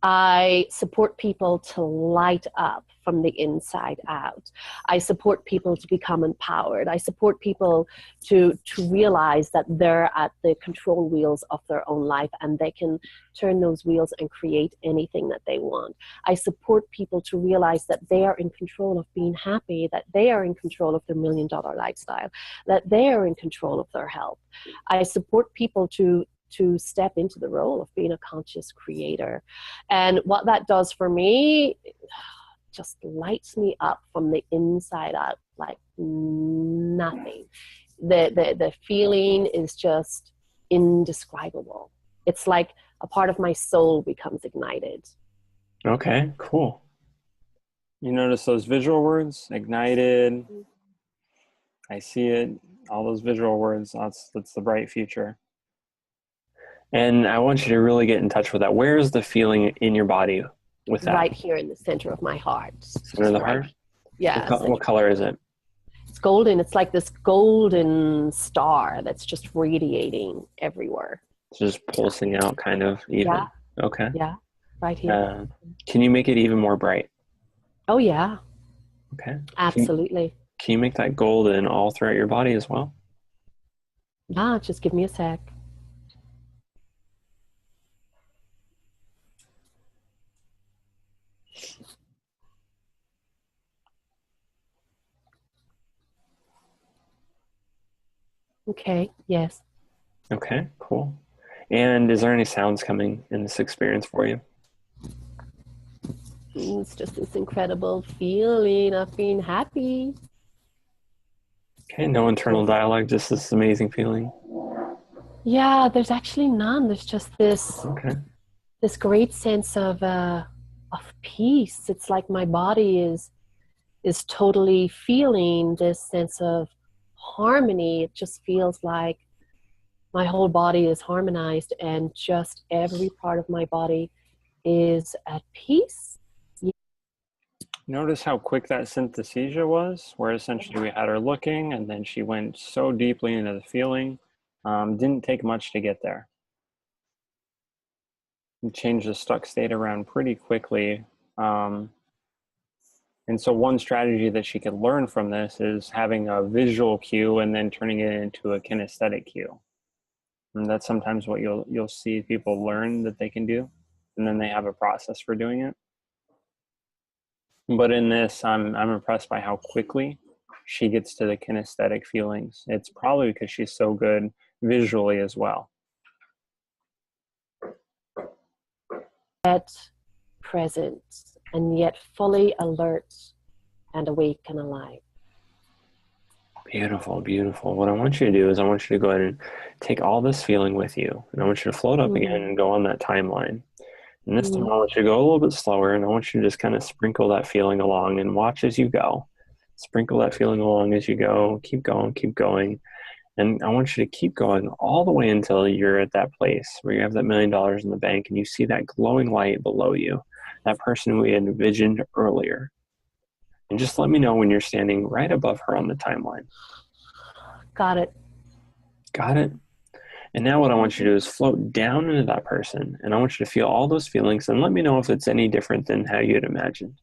I support people to light up from the inside out. I support people to become empowered. I support people to realize that they're at the control wheels of their own life and they can turn those wheels and create anything that they want. I support people to realize that they are in control of being happy, that they are in control of their $1 million lifestyle, that they are in control of their health. I support people to step into the role of being a conscious creator. And what that does for me just lights me up from the inside out like nothing. The feeling is just indescribable. It's like a part of my soul becomes ignited. Okay, cool. You notice those visual words? Ignited. I see it. All those visual words. That's the bright future. And I want you to really get in touch with that. Where is the feeling in your body with that? Right here in the center of my heart. Center of the heart? Yeah. What color is it? It's golden. It's like this golden star that's just radiating everywhere. It's just pulsing out kind of even. Yeah. Okay. Yeah. Right here. Can you make it even more bright? Oh, yeah. Okay. Absolutely. Can you make that golden all throughout your body as well? Yeah, just give me a sec. Okay, yes. Okay, cool. And is there any sounds coming in this experience for you? It's just this incredible feeling of being happy. Okay, no internal dialogue, just this amazing feeling. Yeah, there's actually none. There's just this great sense of peace. It's like my body is totally feeling this sense of harmony. It just feels like my whole body is harmonized and just every part of my body is at peace. Notice how quick that synesthesia was, where essentially we had her looking and then she went so deeply into the feeling. Didn't take much to get there. You changed the stuck state around pretty quickly. And so one strategy that she could learn from this is having a visual cue and then turning it into a kinesthetic cue. And that's sometimes what you'll see people learn that they can do, and then they have a process for doing it. But in this, I'm impressed by how quickly she gets to the kinesthetic feelings. It's probably because she's so good visually as well. Yet present and yet fully alert and awake and alive. Beautiful, beautiful. What I want you to do is I want you to go ahead and take all this feeling with you. And I want you to float up again and go on that timeline. And this time I want you to go a little bit slower, and I want you to just kind of sprinkle that feeling along and watch as you go. Sprinkle that feeling along as you go. Keep going, keep going. And I want you to keep going all the way until you're at that place where you have that $1 million in the bank and you see that glowing light below you, that person we had envisioned earlier. And just let me know when you're standing right above her on the timeline. Got it. Got it? And now what I want you to do is float down into that person. And I want you to feel all those feelings and let me know if it's any different than how you had imagined.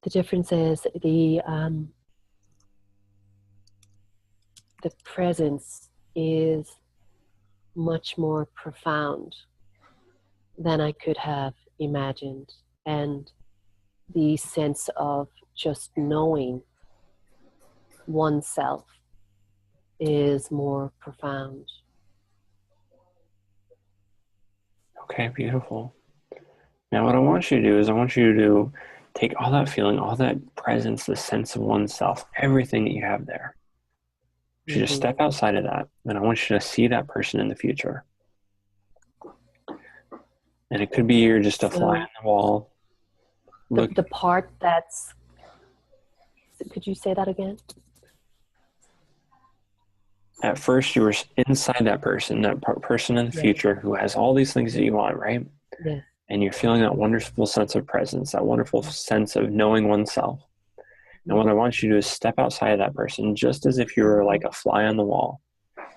The difference is the presence is much more profound than I could have imagined, and the sense of just knowing oneself is more profound. Okay, beautiful. Now what I want you to do is I want you to take all that feeling, all that presence, the sense of oneself, everything that you have there. I want you to step outside of that, and I want you to see that person in the future. And it could be you're just a fly on the wall. The part that's... Could you say that again? At first, you were inside that person in the future who has all these things that you want, right? Yeah. And you're feeling that wonderful sense of presence, that wonderful sense of knowing oneself. And what I want you to do is step outside of that person, just as if you were like a fly on the wall,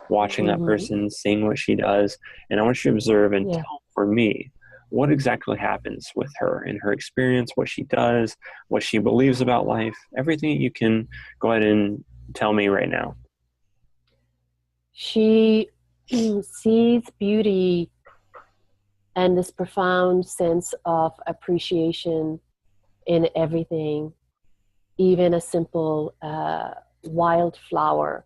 watching that person, seeing what she does. And I want you to observe and tell for me what exactly happens with her in her experience, what she does, what she believes about life, everything you can go ahead and tell me right now. She sees beauty and this profound sense of appreciation in everything, even a simple wildflower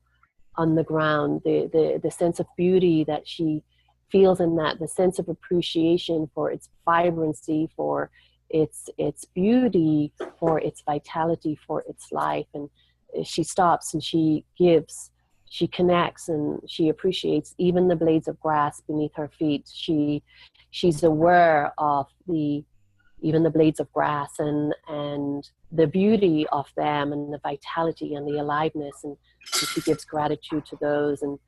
on the ground, the sense of beauty that she feels in that, the sense of appreciation for its vibrancy, for its beauty, for its vitality, for its life. And she stops and she gives, she connects, and she appreciates even the blades of grass beneath her feet. She's aware of even the blades of grass and the beauty of them and the vitality and the aliveness, and she gives gratitude to those. And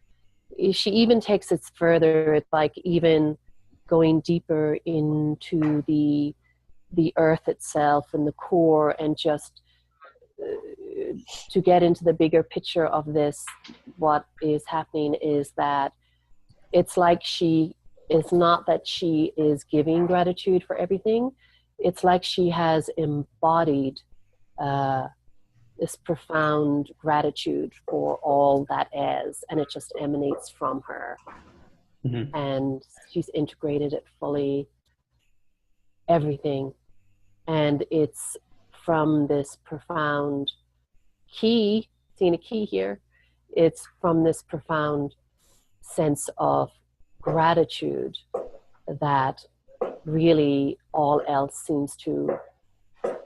she even takes it further. It's like even going deeper into the earth itself and the core, and just to get into the bigger picture of this. What is happening is that it's like it's not that she is giving gratitude for everything. It's like she has embodied this profound gratitude for all that is, and it just emanates from her. And she's integrated it fully, everything. And it's from this profound key, seeing a key here, it's from this profound sense of gratitude that really all else seems to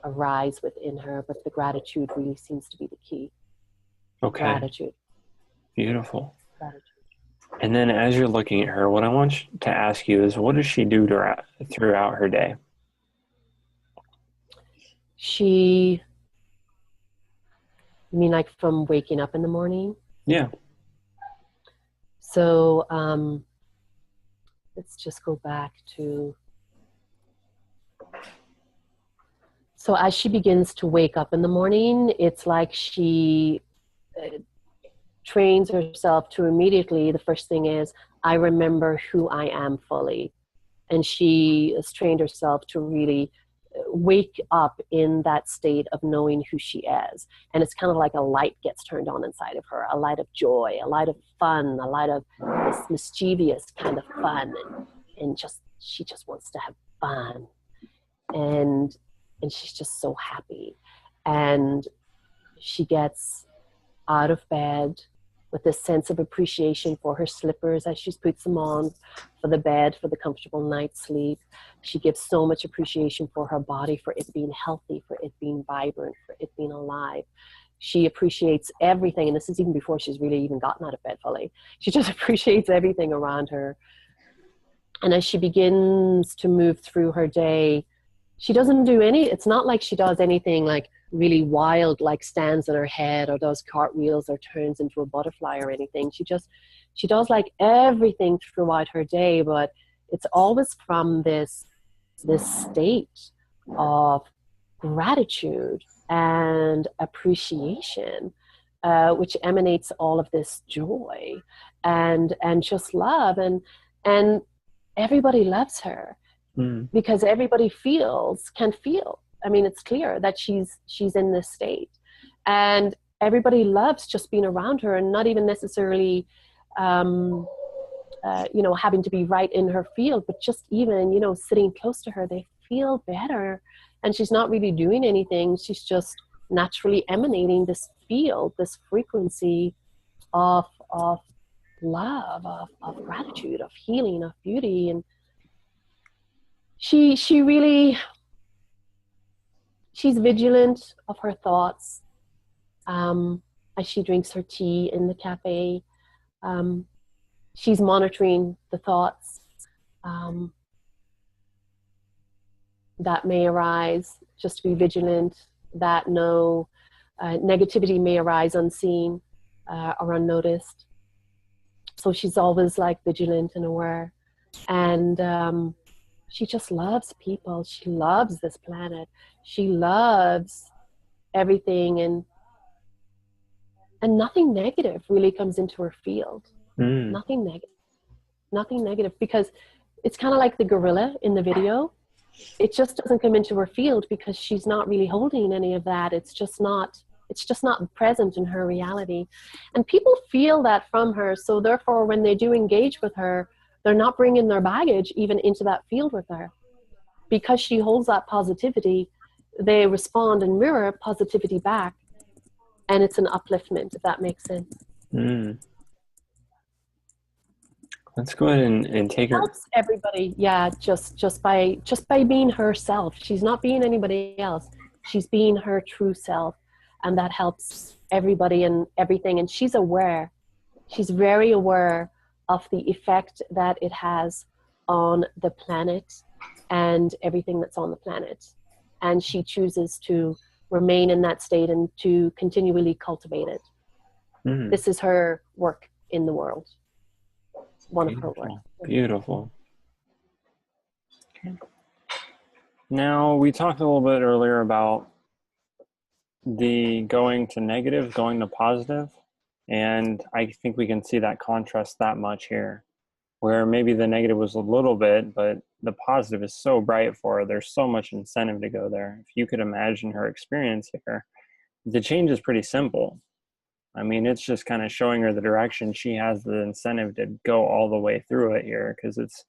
arise within her, but the gratitude really seems to be the key. Okay. Gratitude. Beautiful. Gratitude. And then as you're looking at her, what I want to ask you is, what does she do throughout her day? You mean like from waking up in the morning? Yeah. So let's just go back to, so as she begins to wake up in the morning, it's like she trains herself to immediately, the first thing is, I remember who I am fully. And she has trained herself to really wake up in that state of knowing who she is. And it's kind of like a light gets turned on inside of her, a light of joy, a light of fun, a light of this mischievous kind of fun. And she just wants to have fun. And she's just so happy. And she gets out of bed with this sense of appreciation for her slippers as she puts them on, for the bed, for the comfortable night's sleep. She gives so much appreciation for her body, for it being healthy, for it being vibrant, for it being alive. She appreciates everything, and this is even before she's really even gotten out of bed fully. She just appreciates everything around her. And as she begins to move through her day, she doesn't do it's not like she does anything like really wild, like stands on her head or does cartwheels or turns into a butterfly or anything. She does like everything throughout her day, but it's always from this state of gratitude and appreciation, which emanates all of this joy and just love, and everybody loves her. Because everybody can feel. I mean, it's clear that she's in this state, and everybody loves just being around her, and not even necessarily, having to be right in her field, but just even, sitting close to her, they feel better. And she's not really doing anything. She's just naturally emanating this field, this frequency of love, of gratitude, of healing, of beauty. And she's vigilant of her thoughts as she drinks her tea in the cafe. She's monitoring the thoughts that may arise, just to be vigilant that no negativity may arise unseen or unnoticed. So she's always like vigilant and aware. And she just loves people. She loves this planet. She loves everything, and nothing negative really comes into her field. Mm. Nothing negative, because it's kind of like the gorilla in the video. It just doesn't come into her field because she's not really holding any of that. It's just not present in her reality. And people feel that from her. So therefore, when they do engage with her, they're not bringing their baggage even into that field with her. Because she holds that positivity, they respond and mirror positivity back. And it's an upliftment, if that makes sense. Mm. Let's go ahead and take her. Helps everybody, yeah, just by being herself. She's not being anybody else. She's being her true self, and that helps everybody and everything. And she's aware. She's very aware of the effect that it has on the planet and everything that's on the planet. And she chooses to remain in that state and to continually cultivate it. Mm. This is her work in the world. One Beautiful. of her work. Beautiful. Okay. Now, we talked a little bit earlier about the going to negative, going to positive, and I think we can see that contrast that much here, where maybe the negative was a little bit, but the positive is so bright for her. There's so much incentive to go there. If you could imagine her experience here, the change is pretty simple. I mean, it's just kind of showing her the direction. She has the incentive to go all the way through it here, because it's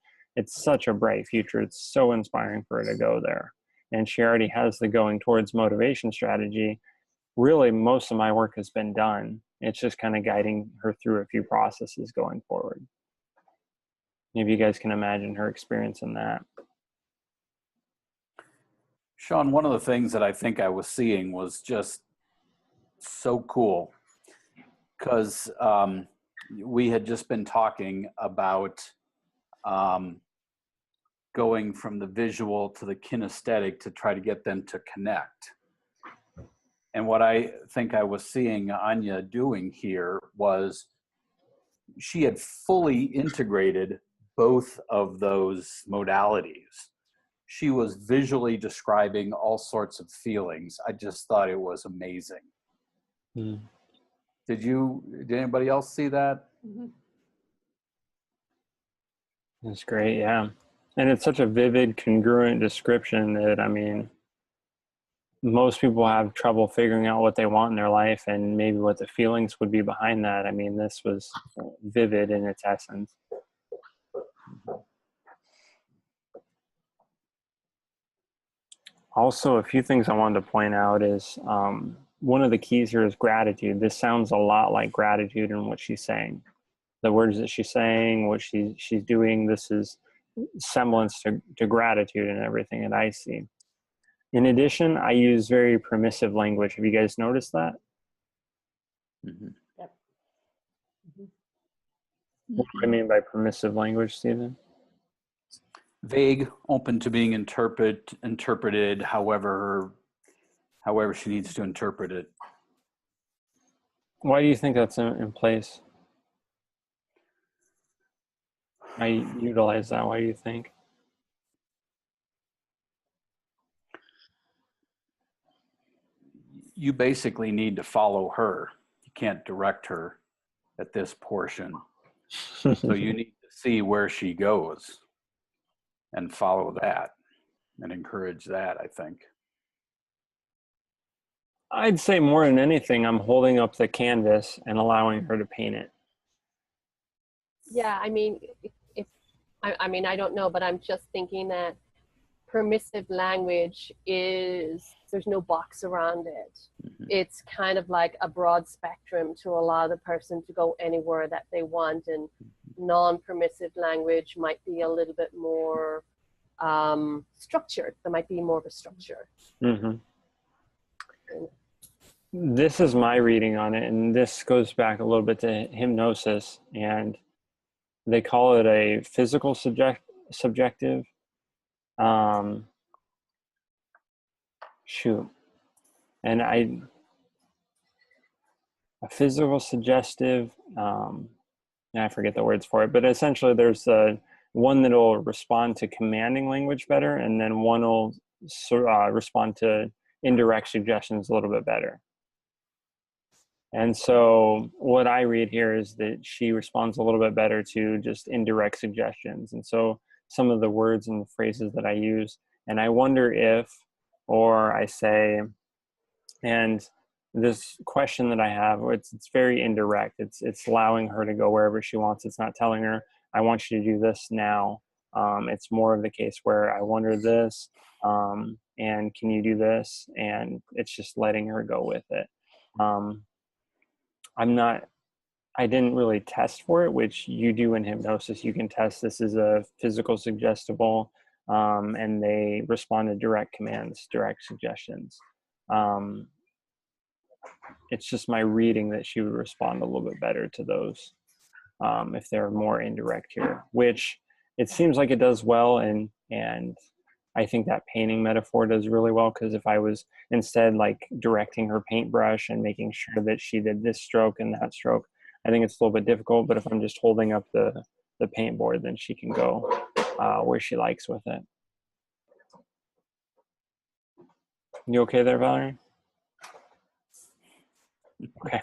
such a bright future. It's so inspiring for her to go there. And she already has the going towards motivation strategy. Really, most of my work has been done. It's just kind of guiding her through a few processes going forward. If you guys can imagine her experience in that. Shawn, one of the things that I think I was seeing was just so cool, because we had just been talking about going from the visual to the kinesthetic to try to get them to connect. And what I think I was seeing Aine doing here was she had fully integrated both of those modalities. She was visually describing all sorts of feelings. I just thought it was amazing. Mm. Did anybody else see that? Mm-hmm. That's great, yeah. And it's such a vivid, congruent description that, I mean, most people have trouble figuring out what they want in their life and maybe what the feelings would be behind that. I mean, this was vivid in its essence. Also, a few things I wanted to point out is one of the keys here is gratitude. This sounds a lot like gratitude in what she's saying. The words that she's saying, what she's doing, this is semblance to gratitude and everything that I see. In addition, I use very permissive language. Have you guys noticed that? Mm-hmm. Yep. Mm-hmm. What do I mean by permissive language, Stephen? Vague, open to being interpreted however she needs to interpret it. Why do you think that's in place? I utilize that. Why do you think? You basically need to follow her. You can't direct her at this portion. So you need to see where she goes and follow that and encourage that, I think. I'd say more than anything, I'm holding up the canvas and allowing her to paint it. Yeah, I mean, I don't know, but I'm just thinking that permissive language there's no box around it. Mm-hmm. It's kind of like a broad spectrum to allow the person to go anywhere that they want, and non-permissive language might be a little bit more structured. There might be more of a structure. Mm-hmm. This is my reading on it, and this goes back a little bit to hypnosis, and they call it a physical subjective. And a physical suggestive. I forget the words for it, but essentially there's one that'll respond to commanding language better, and then one will respond to indirect suggestions a little bit better. And so what I read here is that she responds a little bit better to just indirect suggestions. And so some of the words and the phrases that I use, and I wonder if, or I say, and this question that I have, it's very indirect. It's allowing her to go wherever she wants. It's not telling her, I want you to do this now. It's more of the case where I wonder this, and can you do this? And it's just letting her go with it. I didn't really test for it, which you do in hypnosis. You can test this as a physical suggestible, and they respond to direct commands, direct suggestions. It's just my reading that she would respond a little bit better to those, if they're more indirect here, which it seems like it does well. And I think that painting metaphor does really well, because if I was instead like directing her paintbrush and making sure that she did this stroke and that stroke, I think it's a little bit difficult. But if I'm just holding up the paint board, then she can go where she likes with it. You okay there, Valerie? Okay.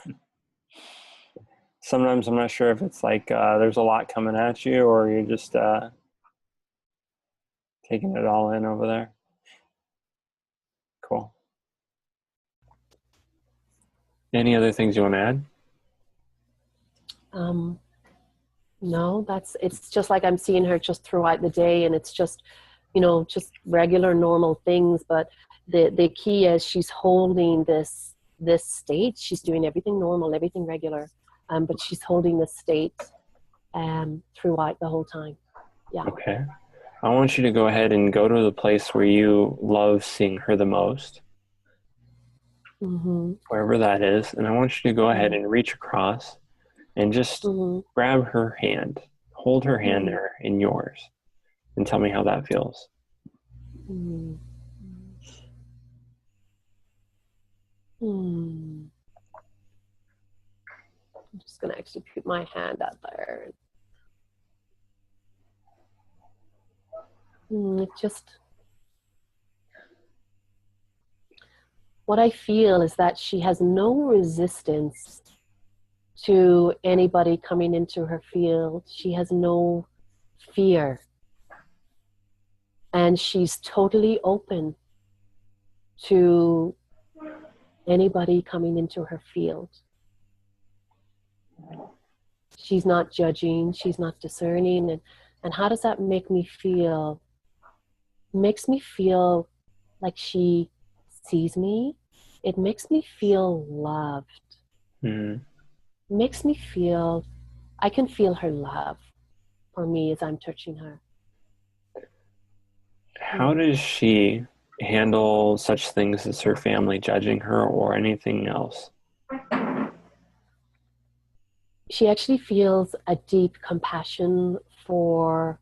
Sometimes I'm not sure if it's like there's a lot coming at you, or you're just taking it all in over there. Cool. Any other things you want to add? No, it's just like I'm seeing her just throughout the day, and it's just, just regular normal things. But the key is she's holding this state. She's doing everything normal, everything regular, but she's holding this state throughout the whole time. Yeah. Okay. I want you to go ahead and go to the place where you love seeing her the most, wherever that is. And I want you to go ahead and reach across and just grab her hand, hold her hand there in yours, and tell me how that feels. I'm just going to actually put my hand out there. What I feel is that she has no resistance to anybody coming into her field. She has no fear. And she's totally open to anybody coming into her field. She's not judging, she's not discerning. And how does that make me feel? It makes me feel like she sees me. It makes me feel loved. It makes me feel, I can feel her love for me as I'm touching her. How does she handle such things as her family judging her or anything else? She actually feels a deep compassion for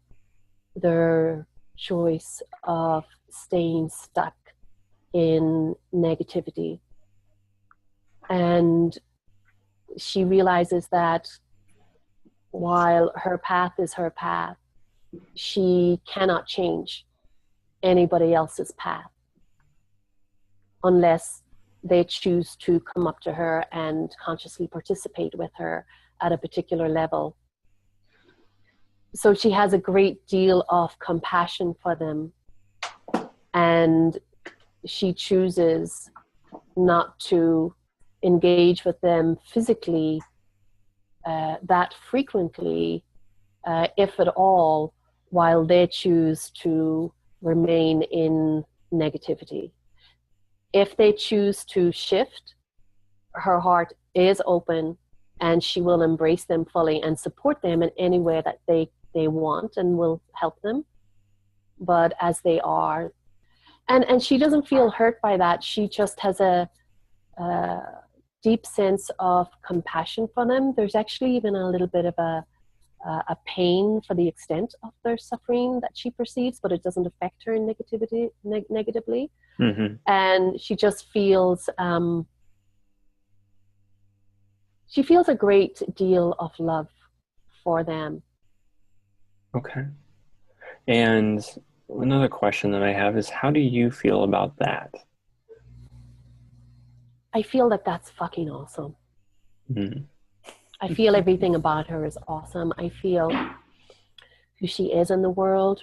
their choice of staying stuck in negativity. And she realizes that while her path is her path, she cannot change anybody else's path unless they choose to come up to her and consciously participate with her at a particular level. So she has a great deal of compassion for them, and she chooses not to engage with them physically that frequently, if at all, while they choose to remain in negativity. If they choose to shift, her heart is open and she will embrace them fully and support them in any way that they want and will help them. But as they are, and she doesn't feel hurt by that. She just has a deep sense of compassion for them. There's actually even a little bit of a pain for the extent of their suffering that she perceives, but it doesn't affect her in negatively. And she just feels she feels a great deal of love for them. Okay. And another question that I have is, how do you feel about that? I feel that that's fucking awesome. Mm. I feel everything about her is awesome. I feel who she is in the world,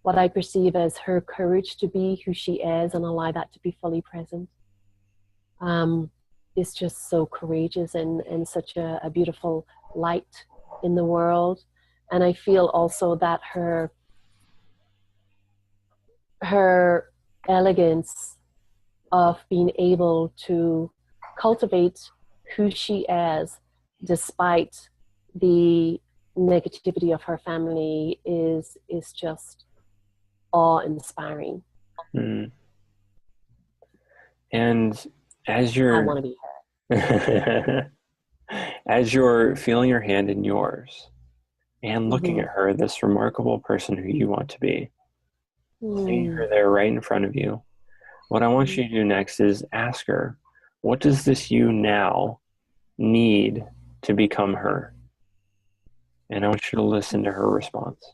what I perceive as her courage to be who she is and allow that to be fully present. Is just so courageous and such a beautiful light in the world. And I feel also that her elegance of being able to cultivate who she is despite the negativity of her family is just awe-inspiring. Mm. And as I you're want to be her. as you're feeling her hand in yours and looking Mm-hmm. at her, this remarkable person who you want to be, seeing her Mm. there right in front of you, what I want you to do next is ask her, what does this you now need to become her? And I want you to listen to her response.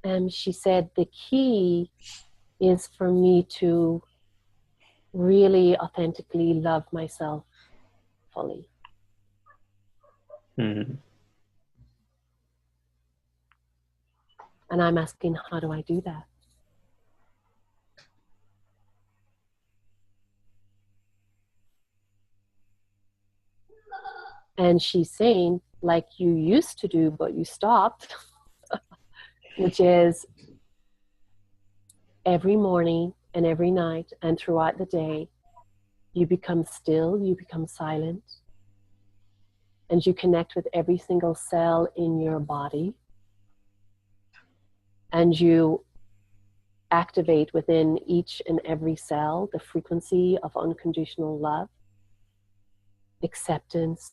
And she said the key is for me to really authentically love myself fully. Mm. And I'm asking, how do I do that? And she's saying, like you used to do, but you stopped, which is every morning and every night and throughout the day, you become still, you become silent, and you connect with every single cell in your body, and you activate within each and every cell the frequency of unconditional love, acceptance,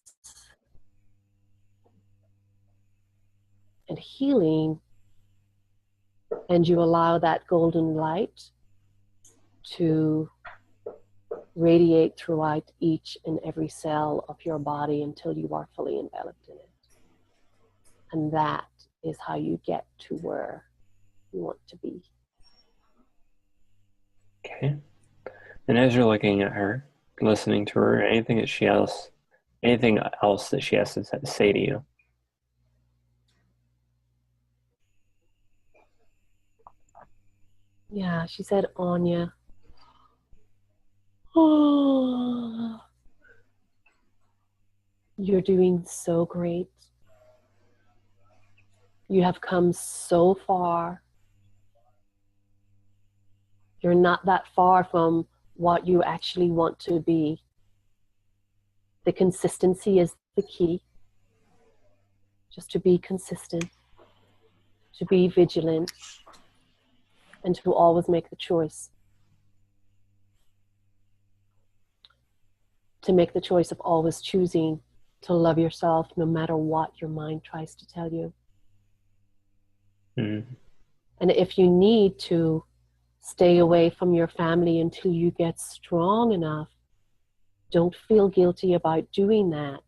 and healing, and you allow that golden light to radiate throughout each and every cell of your body until you are fully enveloped in it. And that is how you get to where you want to be. Okay. And as you're looking at her, listening to her, anything else that she has to say to you? Yeah, she said, Anya, oh, you're doing so great. You have come so far. You're not that far from what you actually want to be. The consistency is the key. Just to be consistent, to be vigilant, and to always make the choice. To make the choice of always choosing to love yourself no matter what your mind tries to tell you. Mm. And if you need to stay away from your family until you get strong enough, don't feel guilty about doing that.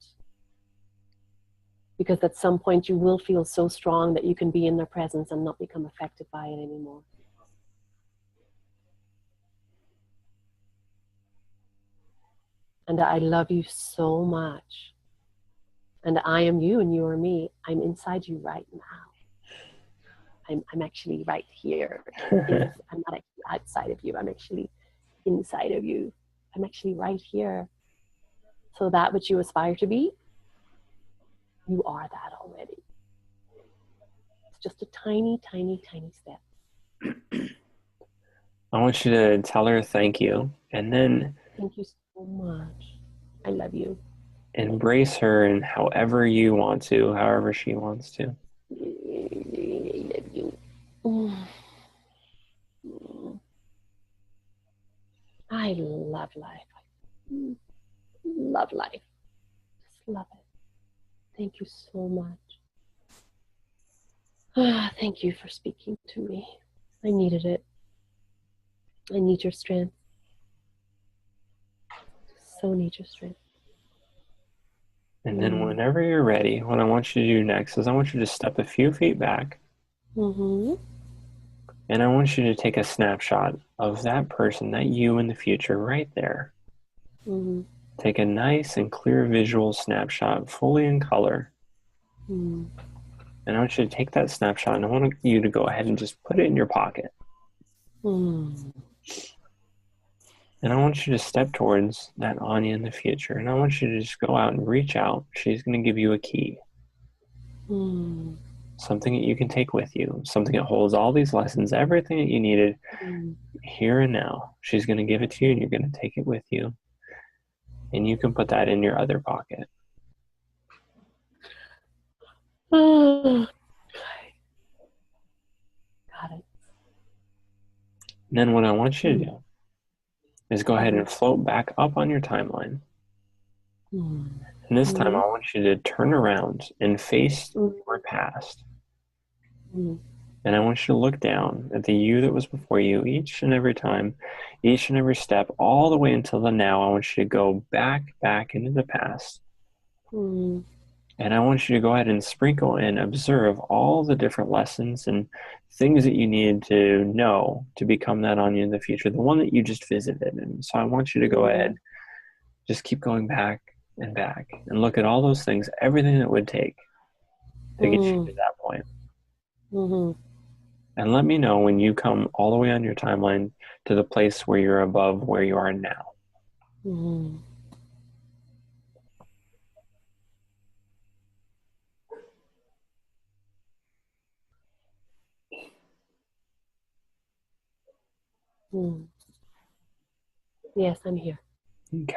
Because at some point you will feel so strong that you can be in their presence and not become affected by it anymore. And I love you so much. And I am you and you are me. I'm inside you right now. I'm actually right here. I'm not actually outside of you. I'm actually inside of you. I'm actually right here. So that which you aspire to be, you are that already. It's just a tiny, tiny, tiny step. I want you to tell her thank you, and then Thank you so much. I love you. embrace her in however you want to, however she wants to. I love you. I love life. Love life. Just love it. Thank you so much. Thank you for speaking to me. I needed it. I need your strength. So need your strength. And then whenever you're ready, what I want you to do next is I want you to step a few feet back. Mm-hmm. And I want you to take a snapshot of that person, that you in the future, right there. Mm-hmm. Take a nice and clear visual snapshot, fully in color. Mm-hmm. And I want you to take that snapshot and I want you to go ahead and just put it in your pocket. Mm-hmm. And I want you to step towards that Anya in the future. And I want you to just go out and reach out. She's going to give you a key. Mm-hmm. Something that you can take with you. Something that holds all these lessons, everything that you needed here and now. She's going to give it to you and you're going to take it with you. And you can put that in your other pocket. Oh, got it. And then what I want you to do is go ahead and float back up on your timeline. Mm-hmm. And this time I want you to turn around and face your past. Mm-hmm. And I want you to look down at the you that was before you each and every time, each and every step, all the way until the now. I want you to go back into the past. Mm-hmm. And I want you to go ahead and sprinkle and observe all the different lessons and things that you need to know to become that Anya in the future, the one that you just visited. And so I want you to go ahead, just keep going back and look at all those things, everything that would take to get you to that point. Mm-hmm. And let me know when you come all the way on your timeline to the place where you're above where you are now. Mm-hmm. Mm. Yes, I'm here. Okay.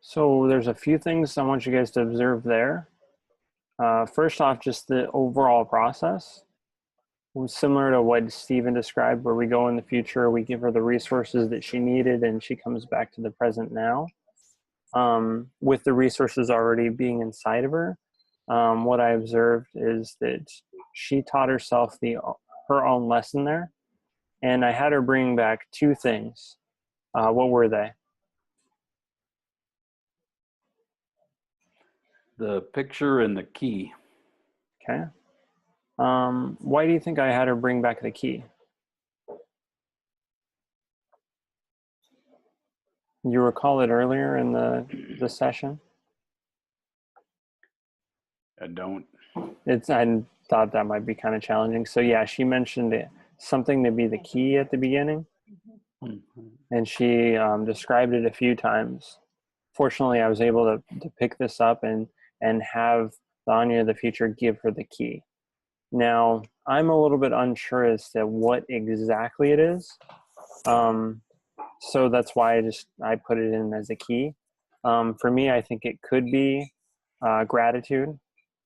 So there's a few things I want you guys to observe there. First off, just the overall process. Similar to what Stephen described, where we go in the future, we give her the resources that she needed, and she comes back to the present now. With the resources already being inside of her, what I observed is that she taught herself her own lesson there. And I had her bring back two things. What were they? The picture and the key. Okay. Why do you think I had her bring back the key? You recall it earlier in the session? I don't. I thought that might be kind of challenging. So yeah, she mentioned something to be the key at the beginning. And she described it a few times. Fortunately, I was able to pick this up and have the Anya of the future give her the key. Now, I'm a little bit unsure as to what exactly it is. So that's why I put it in as a key. For me, I think it could be gratitude.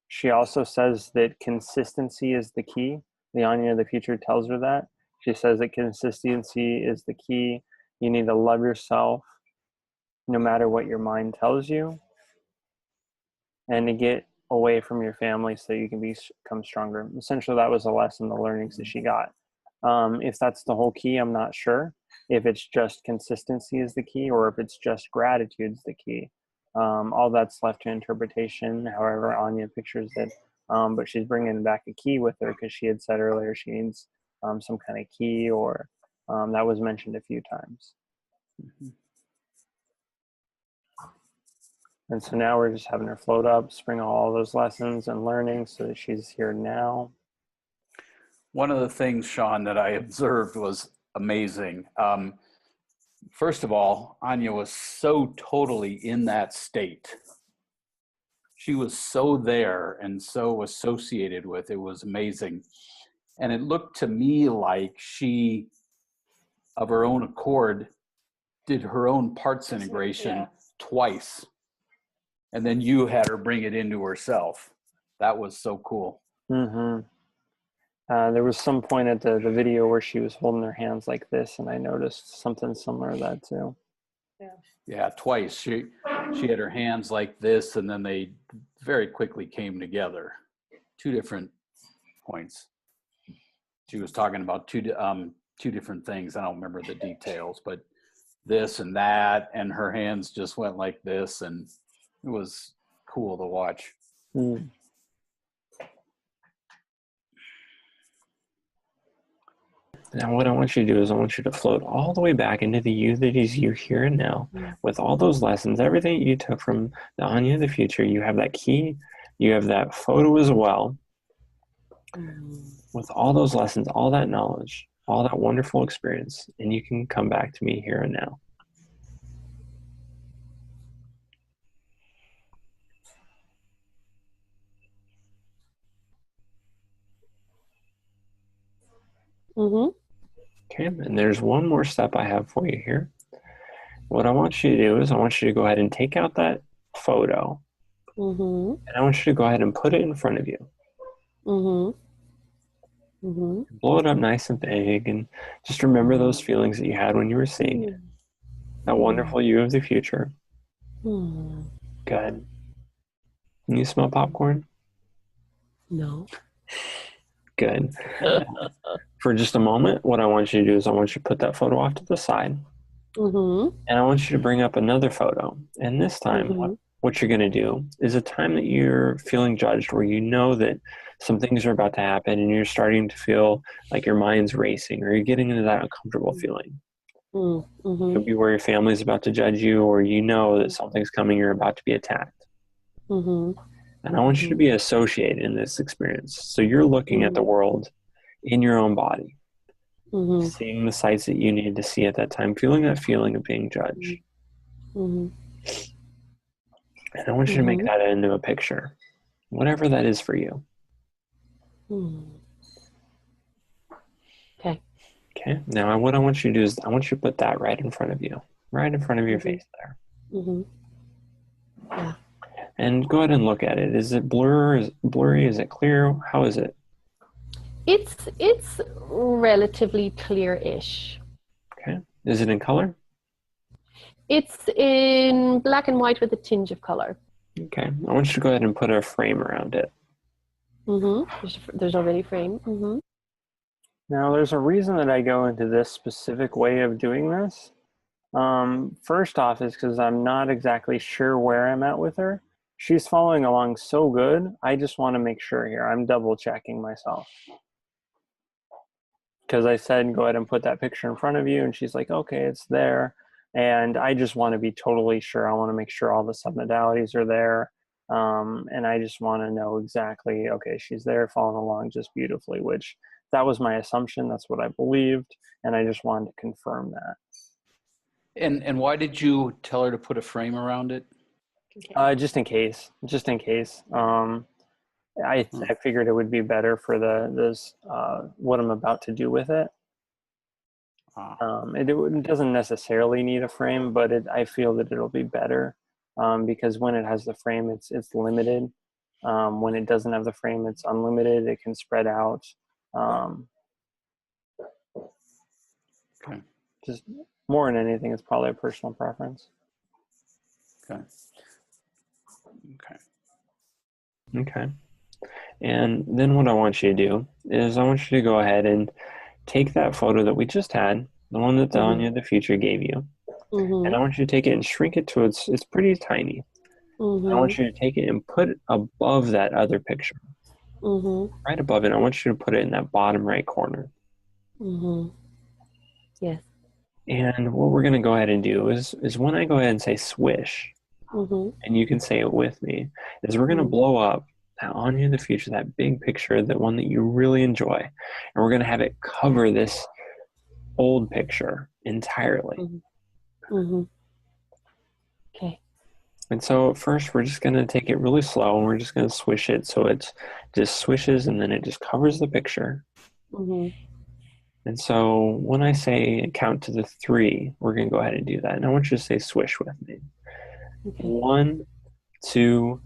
She also says that consistency is the key. The Anya of the future tells her that. She says that consistency is the key. You need to love yourself no matter what your mind tells you, and to get away from your family so you can become stronger. Essentially, that was a lesson, the learnings that she got. If that's the whole key, I'm not sure. If it's just consistency is the key, or if it's just gratitude is the key. All that's left to interpretation, however Anya pictures it. But she's bringing back a key with her because she had said earlier she needs some kind of key, or that was mentioned a few times. And so now we're just having her float up, spring all those lessons and learning so that she's here now. One of the things, Shawn, that I observed was amazing. First of all, Anya was so totally in that state. She was so there and so associated with it. It was amazing. And it looked to me like she, of her own accord, did her own parts integration twice. And then you had her bring it into herself. That was so cool. Mm-hmm. There was some point at the video where she was holding her hands like this, and I noticed something similar to that too. Yeah, twice. She had her hands like this, and then they very quickly came together. Two different points. She was talking about two different things. I don't remember the details, but this and that, and her hands just went like this, and it was cool to watch. Mm. Now, what I want you to do is I want you to float all the way back into the you that is you here and now with all those lessons, everything you took from the Anya of the future. You have that key, you have that photo as well. With all those lessons, all that knowledge, all that wonderful experience, and you can come back to me here and now. Okay, and there's one more step I have for you here. What I want you to do is I want you to go ahead and take out that photo, and I want you to go ahead and put it in front of you. Blow it up nice and big, and just remember those feelings that you had when you were seeing it. That wonderful you of the future. Good. Can you smell popcorn? No. Good. For just a moment, what I want you to do is I want you to put that photo off to the side. And I want you to bring up another photo. And this time, what you're going to do is a time that you're feeling judged, where you know that some things are about to happen and you're starting to feel like your mind's racing, or you're getting into that uncomfortable feeling. It could be where your family's about to judge you, or you know that something's coming, you're about to be attacked. And I want you to be associated in this experience. So you're looking at the world in your own body, seeing the sights that you needed to see at that time, feeling that feeling of being judged. And I want you to make that into a picture, whatever that is for you. Okay. Okay. Now, what I want you to do is I want you to put that right in front of you, right in front of your face there. Yeah. And go ahead and look at it. Is it blurry? Is it clear? How is it? It's relatively clear-ish. Okay. Is it in color? It's in black and white with a tinge of color. Okay. I want you to go ahead and put a frame around it. There's already a frame. Now, there's a reason that I go into this specific way of doing this. First off is because I'm not exactly sure where I'm at with her. She's following along so good. I just want to make sure here. I'm double checking myself. Because I said, go ahead and put that picture in front of you. And she's like, okay, it's there. And I just want to be totally sure. I want to make sure all the submodalities are there. And I just want to know exactly, okay, she's there following along just beautifully, which that was my assumption. That's what I believed. And I just wanted to confirm that. And why did you tell her to put a frame around it? Just in case. I figured it would be better for what I'm about to do with it. It doesn't necessarily need a frame, but I feel that it'll be better because when it has the frame, it's limited. When it doesn't have the frame, it's unlimited. It can spread out. Okay. Just more than anything, it's probably a personal preference. Okay. And then what I want you to do is I want you to go ahead and take that photo that we just had, the one that the Anya of the future gave you, and I want you to take it and shrink it to it's pretty tiny. I want you to take it and put it above that other picture, right above it. I want you to put it in that bottom right corner. Yes. And what we're going to go ahead and do is when I go ahead and say swish, and you can say it with me, is we're going to blow up that Anya of the future, that big picture, the one that you really enjoy, and we're going to have it cover this old picture entirely. Okay. And so first we're just going to take it really slow, and we're just going to swish it so it just swishes and then it just covers the picture. And so when I say count to the 3, we're going to go ahead and do that. And I want you to say swish with me. Okay. 1, 2,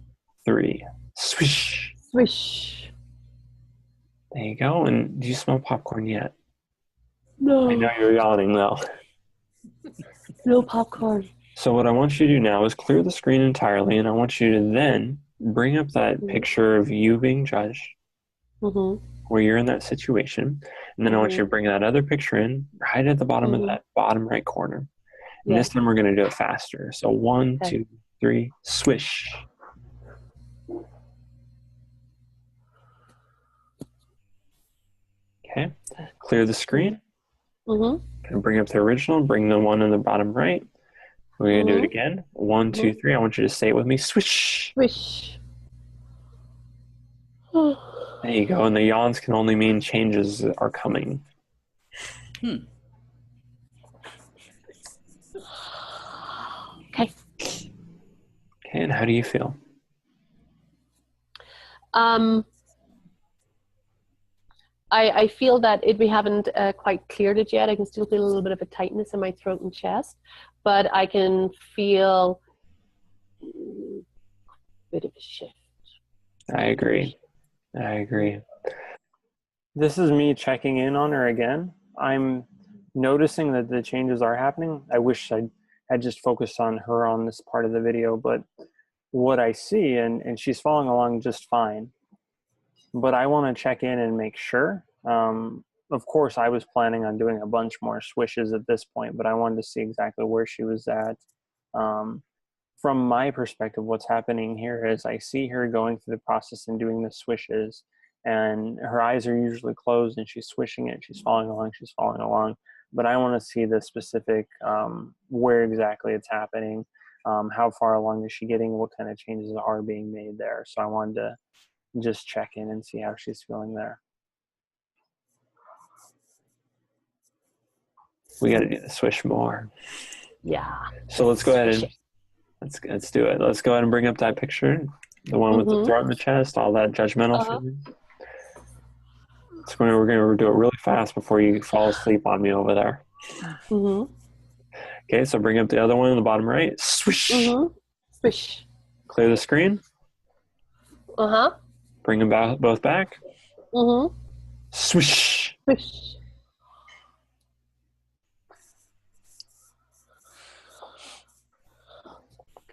3. Swish. Swish. There you go. And do you smell popcorn yet? No. I know you're yawning though. No popcorn. So what I want you to do now is clear the screen entirely, and I want you to then bring up that picture of you being judged, where you're in that situation. And then I want you to bring that other picture in right at the bottom of that bottom right corner. And this time we're going to do it faster. So 1, 2, 3, swish. Okay, clear the screen. And bring up the original, bring the one in the bottom right. We're going to do it again. 1, 2, 3. I want you to say it with me. Swish. Swish. There you go. And the yawns can only mean changes are coming. Okay. Okay, and how do you feel? I feel that we haven't quite cleared it yet. I can still feel a little bit of a tightness in my throat and chest, but I can feel a bit of a shift. I agree. This is me checking in on her again. I'm noticing that the changes are happening. I wish I had just focused on her on this part of the video, but what I see, and she's following along just fine, but I want to check in and make sure. Of course, I was planning on doing a bunch more swishes at this point, but I wanted to see exactly where she was at. From my perspective, what's happening here is I see her going through the process and doing the swishes, and her eyes are usually closed and she's swishing it. She's following along. But I want to see the specific, where exactly it's happening, how far along is she getting, what kind of changes are being made there. So I wanted to just check in and see how she's feeling there. We got to do the swish more. Yeah. So let's go ahead and let's do it. Let's go ahead and bring up that picture, the one with the throat and the chest, all that judgmental feeling. So we're going to do it really fast before you fall asleep on me over there. Okay, so bring up the other one in the bottom right. Swish. Swish. Clear the screen. Bring them both back. Swish. Swish.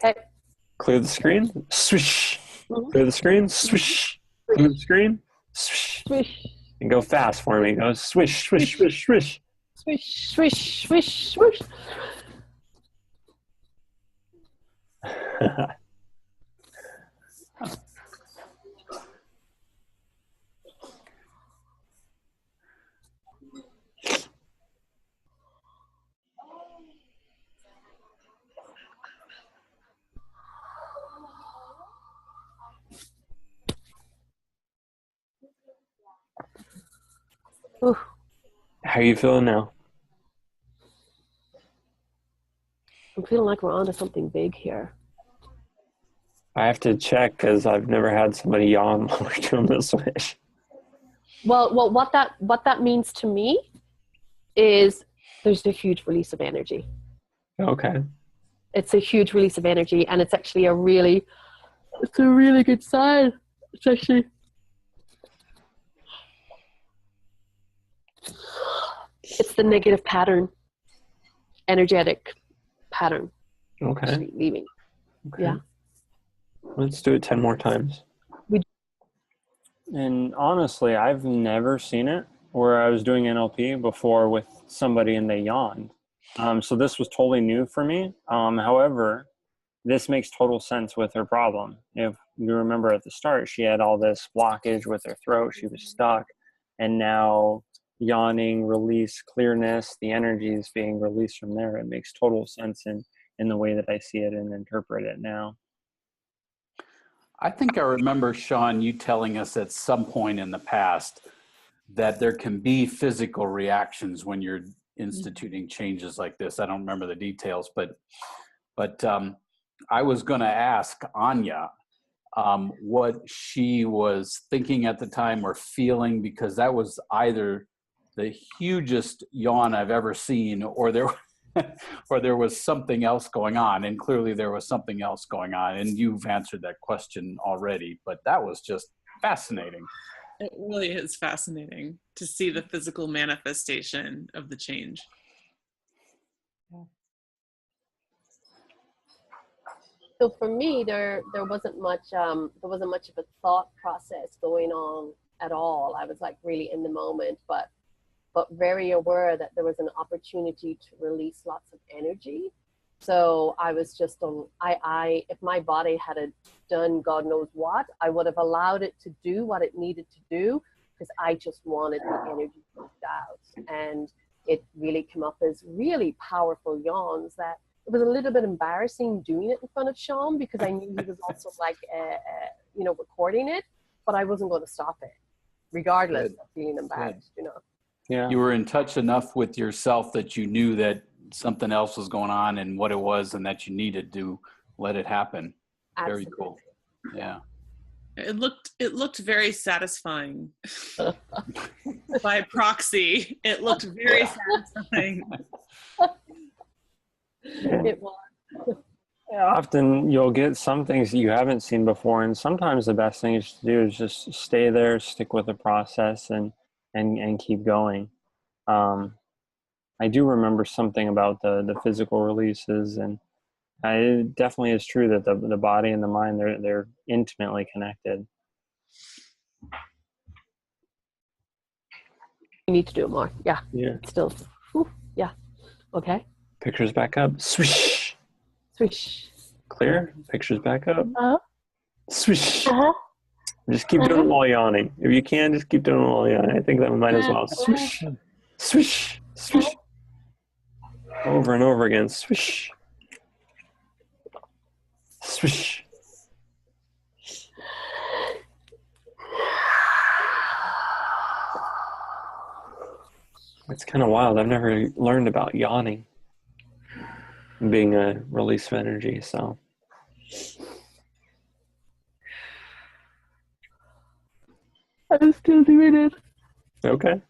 Okay. Clear the screen. Swish. Clear the screen. Swish. Clear the screen. Swish. Swish. And go fast for me. Go swish, swish, swish, swish. Swish, swish, swish, swish. How are you feeling now? I'm feeling like we're onto something big here. I have to check because I've never had somebody yawn while we're doing the swish. Well, what that means to me is there's a huge release of energy. Okay. It's a huge release of energy, and it's actually a really good sign. It's the negative pattern, energetic pattern. Okay. Leaving. Okay. Yeah. Let's do it 10 more times. And honestly, I've never seen it where I was doing NLP before with somebody and they yawned. So this was totally new for me. However, this makes total sense with her problem. If you remember at the start, she had all this blockage with her throat. She was stuck. And now yawning, release, clearness, the energy is being released from there. It makes total sense in the way that I see it and interpret it now. I think I remember, Shawn, you telling us at some point in the past that there can be physical reactions when you're instituting changes like this. I don't remember the details, but I was going to ask Anya what she was thinking at the time or feeling, because that was either the hugest yawn I've ever seen, or there was something else going on. And clearly there was something else going on. And you've answered that question already, but that was just fascinating. It really is fascinating to see the physical manifestation of the change. So for me, there wasn't much of a thought process going on at all. I was like really in the moment, but but very aware that there was an opportunity to release lots of energy. So I was just on, if my body had done God knows what, I would have allowed it to do what it needed to do, because I just wanted the energy pushed out. And it really came up as really powerful yawns that it was a little bit embarrassing doing it in front of Shawn, because I knew he was also like, recording it, but I wasn't going to stop it, regardless of being embarrassed, Yeah. You were in touch enough with yourself that you knew that something else was going on and what it was, and that you needed to let it happen. Absolutely. Very cool. Yeah. It looked very satisfying. By proxy, it looked very satisfying. It was. Often you'll get some things that you haven't seen before, and sometimes the best thing to do is just stay there, stick with the process, and keep going. I do remember something about the physical releases, and it definitely is true that the body and the mind, they're intimately connected. You need to do it more. Yeah. Yeah. Still. Whew. Yeah. Okay. Pictures back up. Swish. Swish. Clear. Pictures back up. Uh-huh. Swish. Uh-huh. Just keep doing it while yawning. If you can, just keep doing it while yawning. I think that we might as well. Swish. Swish. Swish. Over and over again. Swish. Swish. It's kind of wild. I've never learned about yawning being a release of energy, so. I'm still doing it. Okay.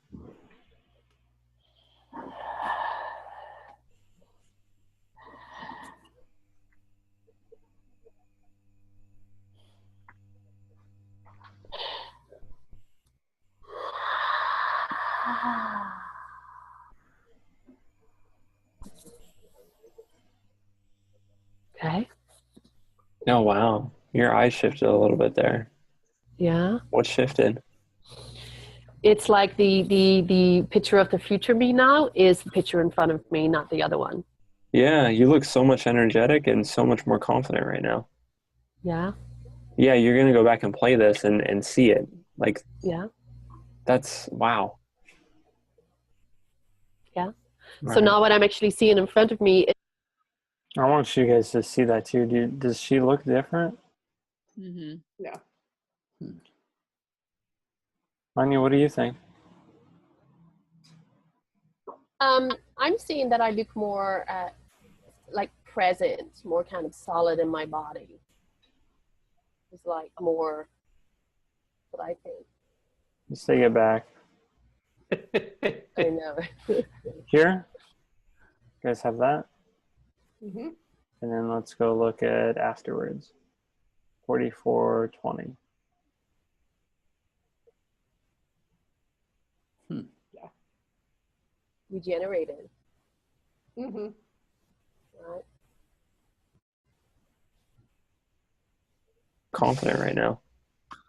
Okay. Oh, wow. Your eyes shifted a little bit there. Yeah. What shifted? It's like the picture of the future me now is the picture in front of me, not the other one. Yeah, you look so much energetic and so much more confident right now. Yeah. Yeah, you're going to go back and play this and see it. Like, Yeah. that's, wow. Yeah. Right. So now what I'm actually seeing in front of me is, I want you guys to see that too. Does she look different? Mm-hmm. Yeah. Anya, what do you think? I'm seeing that I look more like present, more kind of solid in my body. It's like more what I think. Let's take it back. I know. Here? You guys have that? Mm-hmm. And then let's go look at afterwards. 44:20. Regenerated. Mm-hmm. Right? Confident right now.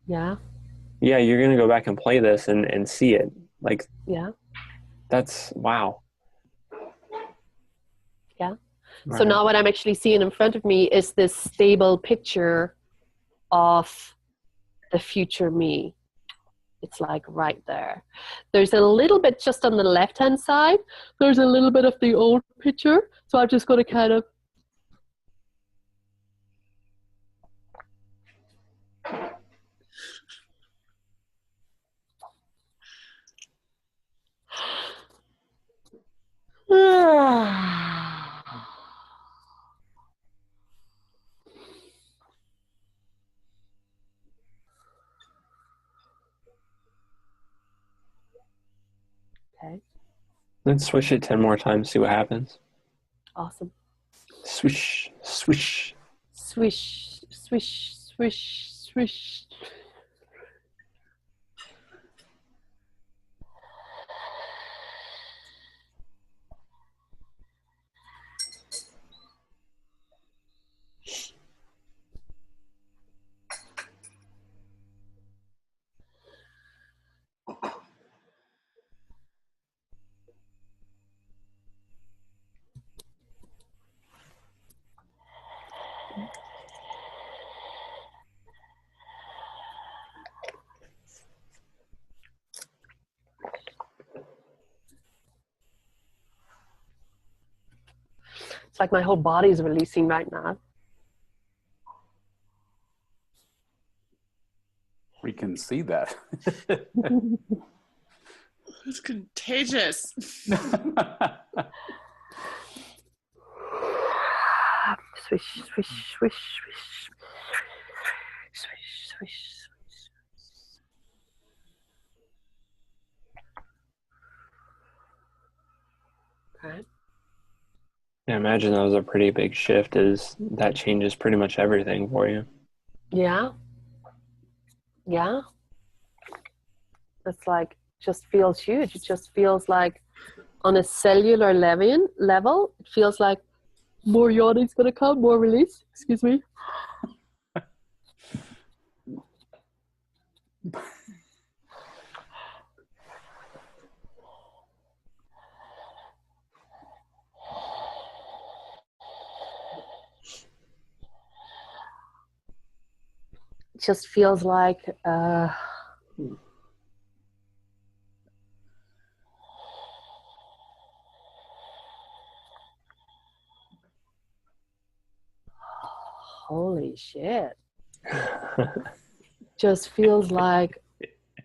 Yeah. Yeah, you're going to go back and play this and see it. Like, Yeah. that's, wow. Yeah. Right. So now what I'm actually seeing in front of me is this stable picture of the future me. It's like right there. There's a little bit just on the left-hand side. There's a little bit of the old picture. So I'm just going to kind of okay. Let's swish it 10 more times, see what happens. Awesome. Swish, swish. Swish, swish, swish, swish. It's like my whole body is releasing right now. We can see that. It's contagious. Swish, swish, swish, swish, swish, swish. Okay. I imagine that was a pretty big shift, as that changes pretty much everything for you. Yeah. Yeah. It's like, just feels huge. It just feels like on a cellular level, it feels like more yawning's gonna come, more release. Excuse me. It just feels like holy shit. Just feels like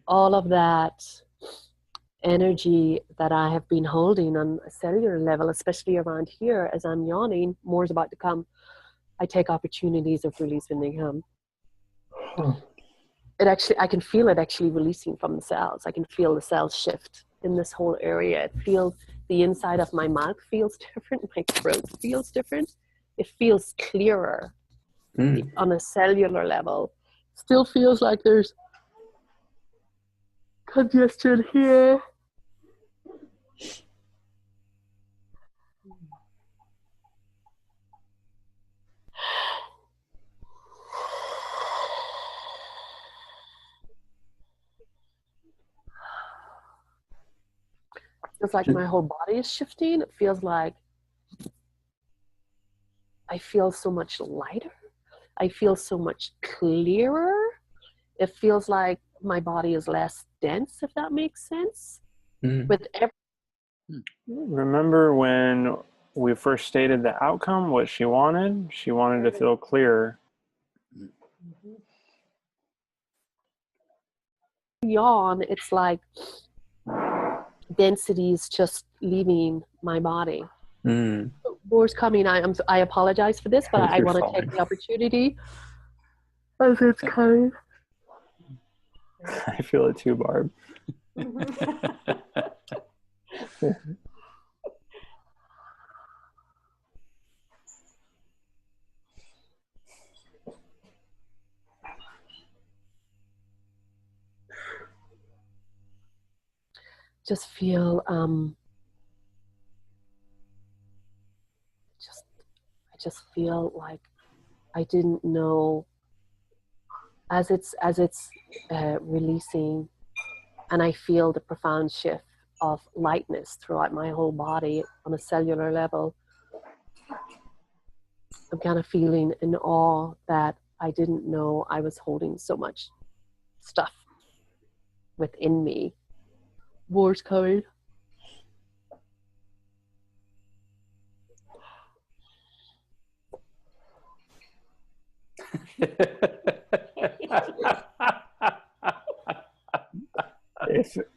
all of that energy that I have been holding on a cellular level, especially around here, as I'm yawning, more is about to come. I take opportunities of release when they come. It actually, I can feel it actually releasing from the cells. I can feel the cells shift in this whole area. It feels, the inside of my mouth feels different. My throat feels different. It feels clearer on a cellular level. Still feels like there's congestion here. Feels like my whole body is shifting. It feels like I feel so much lighter. I feel so much clearer. It feels like my body is less dense, if that makes sense. With Remember when we first stated the outcome, what she wanted? She wanted to feel clearer. yawn, it's like density is just leaving my body. More's coming. I apologize for this, but I want to take the opportunity as it's coming. I feel it too, Barb. Just feel I just feel like I didn't know as it's releasing, and I feel the profound shift of lightness throughout my whole body on a cellular level. I'm kind of feeling in awe that I didn't know I was holding so much stuff within me. War's coming.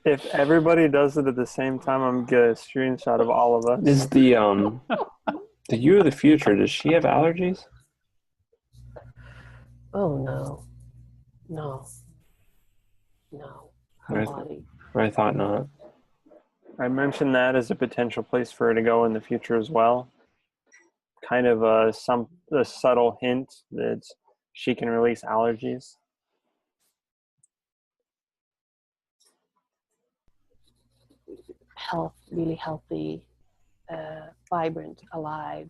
If everybody does it at the same time, I'm gonna get a screenshot of all of us. Is the you of the future, does she have allergies? Oh no. Her body. I thought not. I mentioned that as a potential place for her to go in the future as well. Kind of a subtle hint that she can release allergies. Really healthy, vibrant, alive.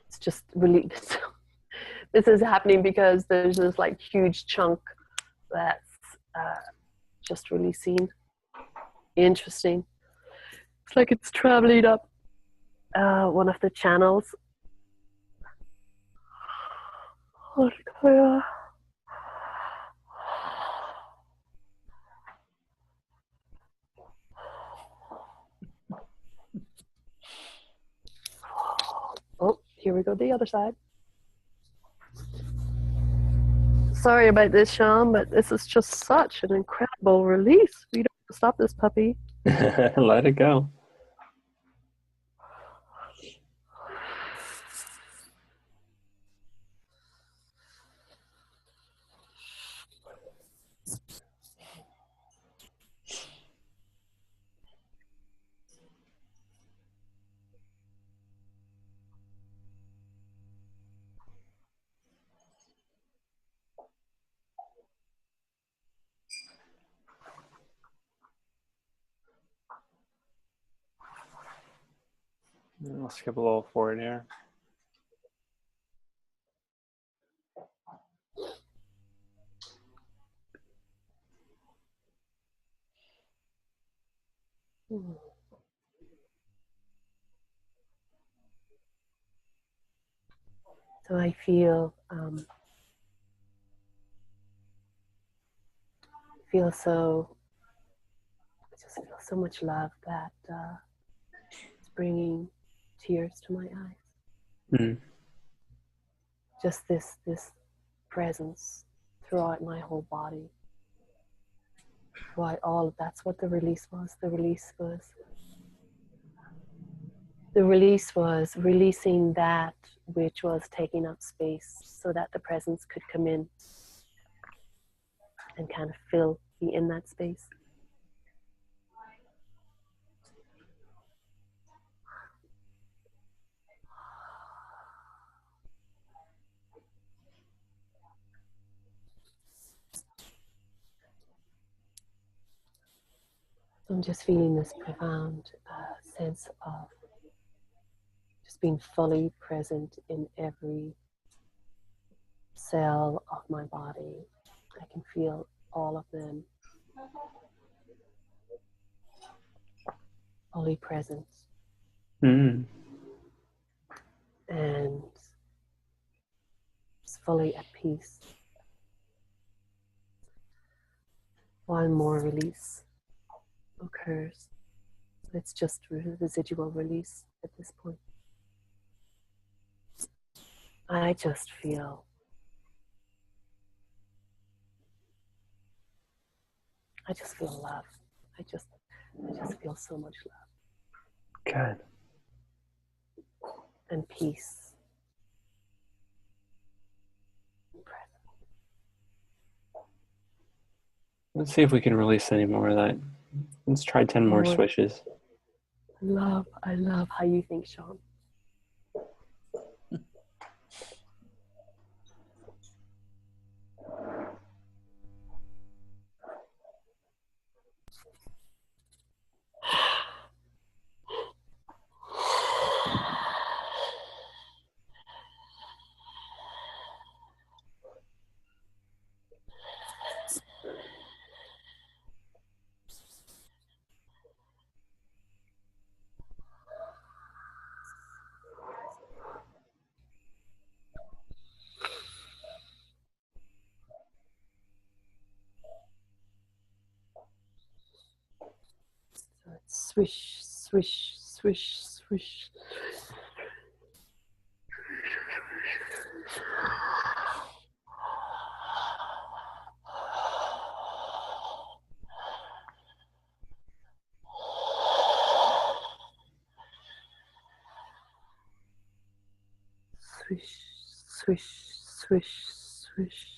It's just really, this is happening because there's this like huge chunk that's just releasing. Interesting. It's like it's traveling up one of the channels. Here we go, the other side. Sorry about this, Shawn, but this is just such an incredible release. We don't stop this puppy. Let it go. I'll skip a little forward here. So I feel so much love that it's bringing tears to my eyes. Mm. Just this presence throughout my whole body. Throughout all of that's what the release was. The release was releasing that which was taking up space so that the presence could come in and kind of be in that space. I'm just feeling this profound sense of just being fully present in every cell of my body. I can feel all of them fully present. Mm. And just fully at peace. One more release occurs. It's just residual release at this point. I just feel love. I just feel so much love. Good. And peace. Let's see if we can release any more of that. Let's try 10 more swishes. I love how you think, Shawn. So it's swish, swish, swish, swish. Swish, swish, swish, swish.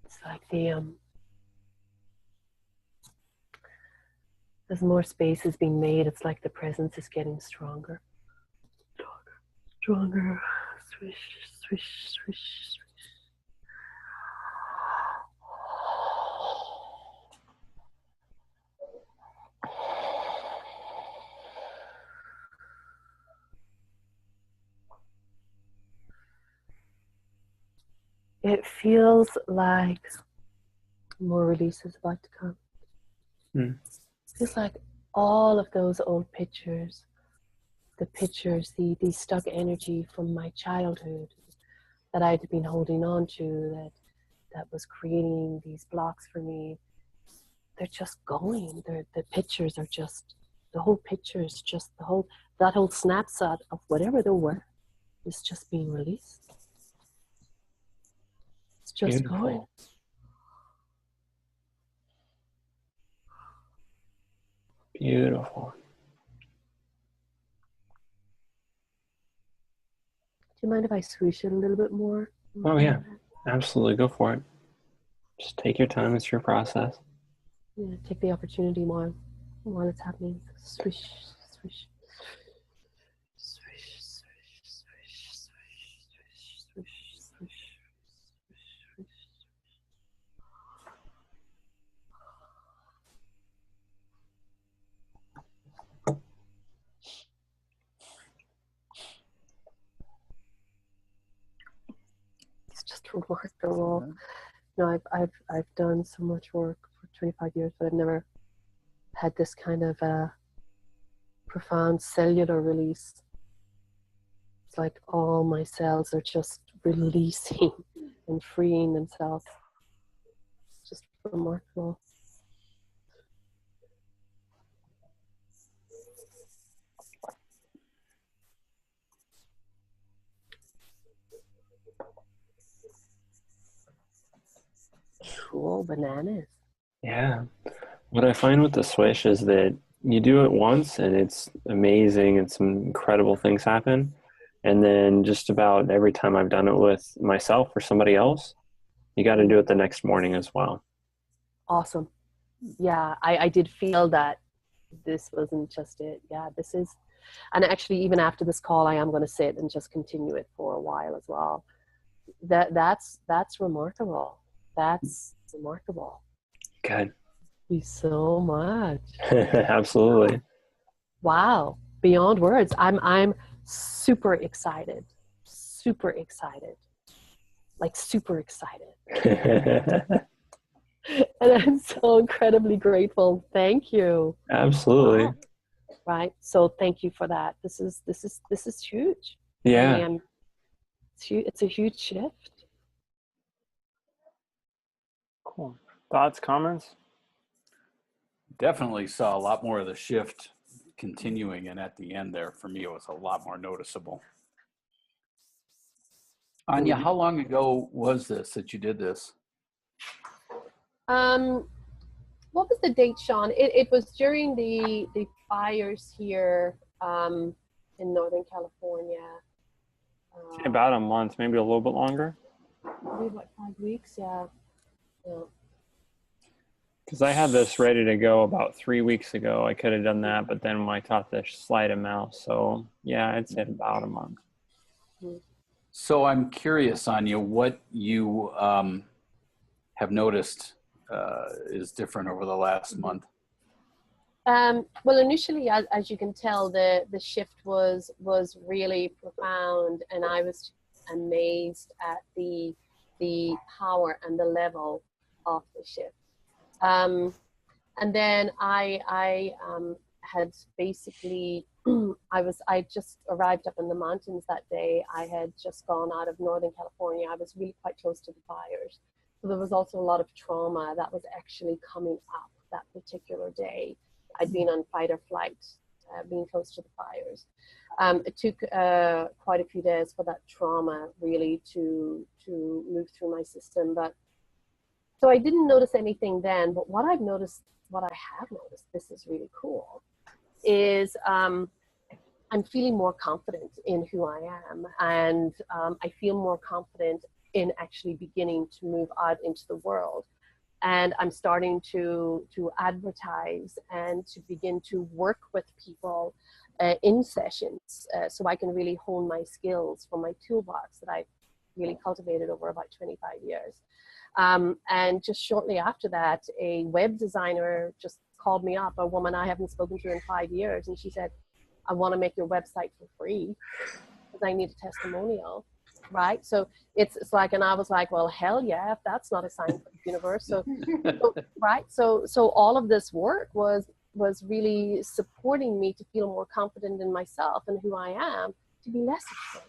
It's like as more space is being made, it's like the presence is getting stronger. Stronger. Swish, swish, swish, swish. It feels like more release is about to come. Mm. Feels like all of those old pictures, the stuck energy from my childhood that I'd been holding on to, that was creating these blocks for me, they're just going. The pictures are just, the whole picture is just that whole snapshot of whatever they were is just being released. It's just Beautiful. going. Beautiful. Do you mind if I swoosh it a little bit more? Oh yeah, absolutely. Go for it. Just take your time. It's your process. Yeah, take the opportunity while it's happening. Swish, swish, swish, swish, swish, swish, swish, swish, swish. It's just remarkable. You know, I've done so much work for 25 years, but I've never had this kind of profound cellular release. It's like all my cells are just releasing and freeing themselves. It's just remarkable. Cool, bananas. Yeah. What I find with the swish is that you do it once and it's amazing and some incredible things happen. And then just about every time I've done it with myself or somebody else, you got to do it the next morning as well. Awesome. Yeah, I did feel that this wasn't just it. Yeah, this is, and actually even after this call, I am going to sit and just continue it for a while as well. That's remarkable. That's remarkable. Good. Thank you so much. Absolutely. Wow, beyond words. I'm super excited. Super excited. Like super excited. And I'm so incredibly grateful. Thank you. Absolutely. Wow. Right. So thank you for that. This is huge. Yeah. I mean, it's a huge shift. Cool. Thoughts, comments? Definitely saw a lot more of the shift continuing, and at the end there, for me, it was a lot more noticeable. Aine, how long ago was this that you did this? What was the date, Shawn? It was during the fires here in Northern California. About a month, maybe a little bit longer. Maybe about 5 weeks, yeah. Because I had this ready to go about 3 weeks ago. I could have done that, but then when I taught the slide of mouse, so yeah, I'd say about a month. So I'm curious, Aine, what you have noticed is different over the last month. Well, initially, as you can tell, the shift was really profound, and I was amazed at the power and the level of the shift. And then I had basically I just arrived up in the mountains that day. I had just gone out of Northern California. I was really quite close to the fires, so there was also a lot of trauma that was actually coming up that particular day. I'd been on fight or flight, being close to the fires. It took quite a few days for that trauma really to move through my system. But so I didn't notice anything then. But what I have noticed, this is really cool, is I'm feeling more confident in who I am, and I feel more confident in actually beginning to move out into the world. And I'm starting to advertise and to begin to work with people in sessions so I can really hone my skills from my toolbox that I've really cultivated over about 25 years. And just shortly after that, a web designer just called me up, a woman I haven't spoken to in 5 years, and she said, I want to make your website for free because I need a testimonial. right? So it's like, and I was like, well, hell yeah, if that's not a sign from the universe. So right. So all of this work was really supporting me to feel more confident in myself and who I am, to be less afraid,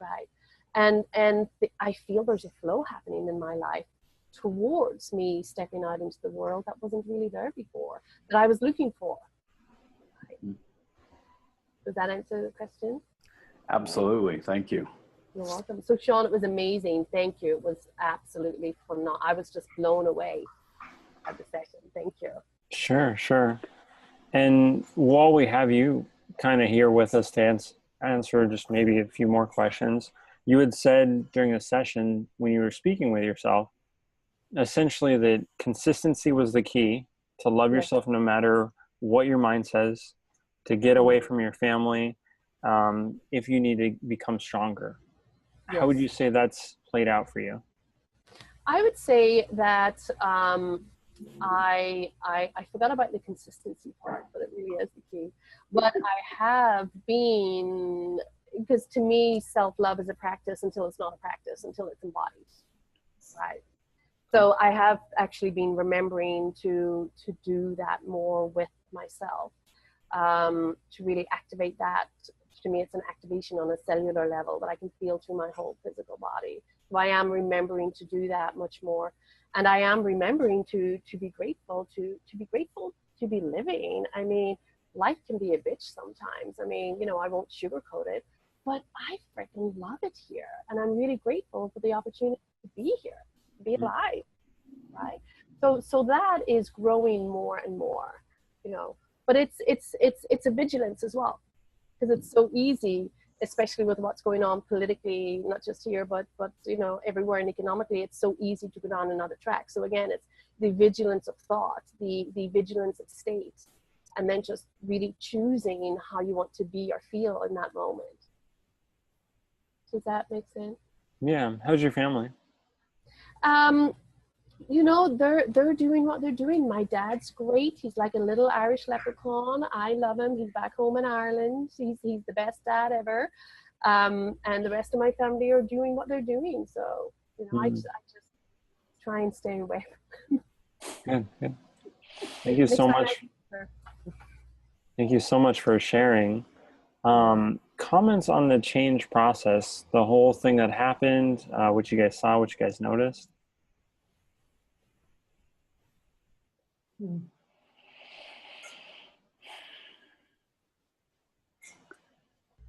right? And I feel there's a flow happening in my life towards me stepping out into the world that wasn't really there before, that I was looking for. Right? Does that answer the question? Absolutely. Thank you. You're welcome. So Shawn, it was amazing. Thank you. It was absolutely phenomenal. I was just blown away at the session. Thank you. Sure, sure. And while we have you kind of here with us to answer just maybe a few more questions, you had said during the session when you were speaking with yourself, essentially that consistency was the key, to love yourself no matter what your mind says, to get away from your family if you need to become stronger. Yes. How would you say that's played out for you? I would say that I forgot about the consistency part, but it really is the key. But I have been, because to me, self-love is a practice until it's not a practice, until it's embodied, right? So I have actually been remembering to do that more with myself, to really activate that. To me, it's an activation on a cellular level that I can feel through my whole physical body. So I am remembering to do that much more. And I am remembering to be grateful, to be grateful to be living. I mean, life can be a bitch sometimes. I mean, you know, I won't sugarcoat it, but I freaking love it here. And I'm really grateful for the opportunity to be here, to be alive, right? So that is growing more and more, you know, but it's a vigilance as well, because it's so easy, especially with what's going on politically, not just here, but you know, everywhere, and economically, it's so easy to go down another track. So again, it's the vigilance of thought, the vigilance of state, and then just really choosing how you want to be or feel in that moment. Does that make sense? Yeah. How's your family? You know, they're doing what they're doing. My dad's great. He's like a little Irish leprechaun. I love him. He's back home in Ireland. He's the best dad ever. And the rest of my family are doing what they're doing. So, you know, I just try and stay away. Good, good. Thank you so much. Thank you so much for sharing. Comments on the change process, the whole thing that happened, what you guys saw, what you guys noticed?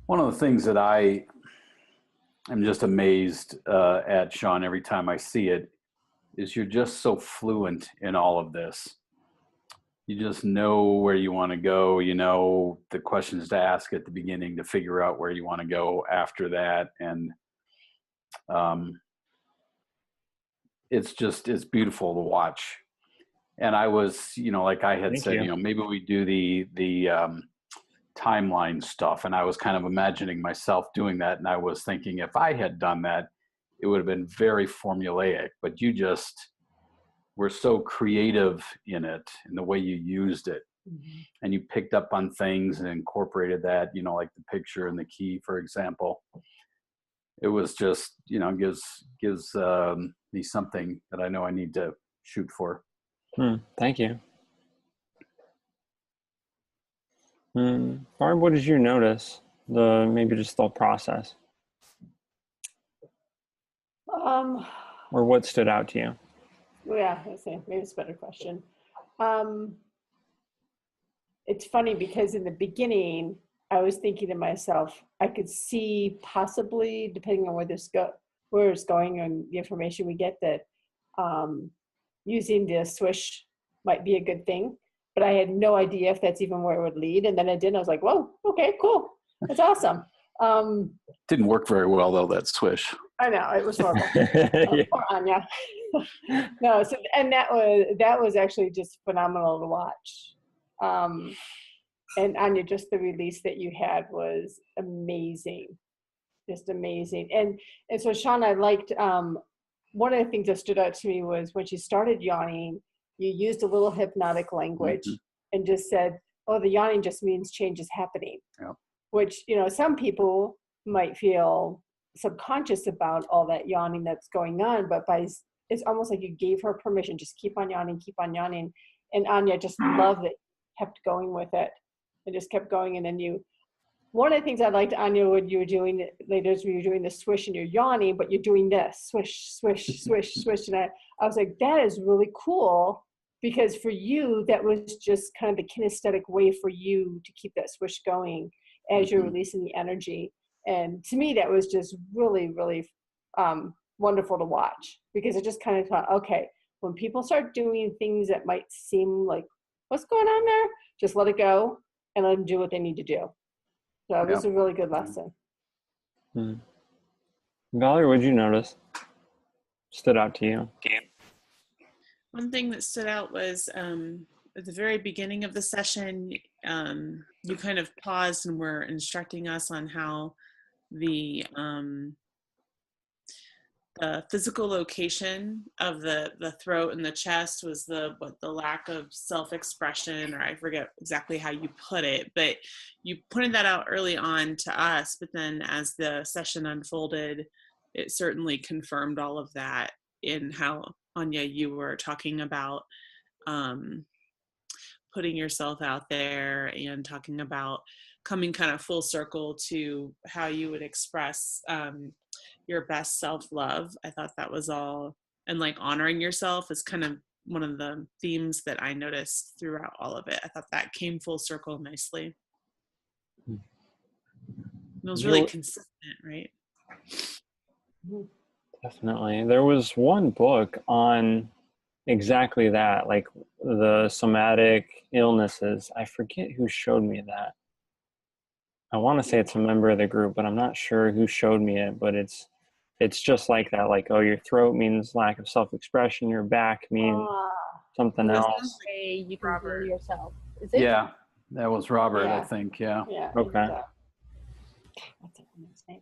One of the things that I am just amazed at, Shawn, every time I see it, is you're just so fluent in all of this. You just know where you want to go. You know the questions to ask at the beginning to figure out where you want to go after that. And it's beautiful to watch. And I was, you know, like I had said, you know, maybe we do the timeline stuff. And I was kind of imagining myself doing that. And I was thinking if I had done that, it would have been very formulaic, but you just were so creative in it, in the way you used it. And you picked up on things and incorporated that, you know, like the picture and the key, for example. It was just, you know, gives me something that I know I need to shoot for. Thank you. Barb, what did you notice? Maybe just the process? Or what stood out to you? Yeah, maybe it's a better question. It's funny because in the beginning, I was thinking to myself, I could see possibly, depending on where it's going and the information we get, that using the swish might be a good thing. But I had no idea if that's even where it would lead. And then I did, and I was like, whoa, okay, cool. That's awesome. Didn't work very well, though, that swish. I know, it was horrible. Poor Anya. No, so, and that was actually just phenomenal to watch. And Anya, just the release that you had was amazing, just amazing. And so Shawn, I liked, one of the things that stood out to me was when she started yawning, you used a little hypnotic language and just said, oh, the yawning just means change is happening. Yeah. Which, you know, some people might feel subconscious about all that yawning that's going on, but it's almost like you gave her permission, just keep on yawning. And Anya just loved it, kept going with it, and just kept going. And then one of the things I liked, Anya, when you were doing it later, is when you're doing the swish and you're yawning, but you're doing this swish, swish, swish, swish. And I was like, that is really cool, because for you, that was just kind of the kinesthetic way for you to keep that swish going as you're releasing the energy. And to me, that was just really, really wonderful to watch, because it just kind of thought, okay, when people start doing things that might seem like, what's going on there? Just let it go and let them do what they need to do. So it was a really good lesson. Valerie, what did you notice stood out to you? One thing that stood out was at the very beginning of the session, you kind of paused and were instructing us on how the physical location of the throat and the chest was the lack of self-expression, or I forget exactly how you put it, but you pointed that out early on to us. But then as the session unfolded, it certainly confirmed all of that in how, Anya, you were talking about putting yourself out there and talking about coming kind of full circle to how you would express your best self-love. I thought that was all, and like honoring yourself is kind of one of the themes that I noticed throughout all of it. I thought that came full circle nicely. It was really consistent, right? Definitely. There was one book on exactly that, like the somatic illnesses. I forget who showed me that. I want to say it's a member of the group, but I'm not sure who showed me it. But it's just like that. Like, oh, your throat means lack of self-expression. Your back means something else. Say you can heal yourself. Is it? Yeah, that was Robert, I think. Yeah. Okay. What's that woman's name?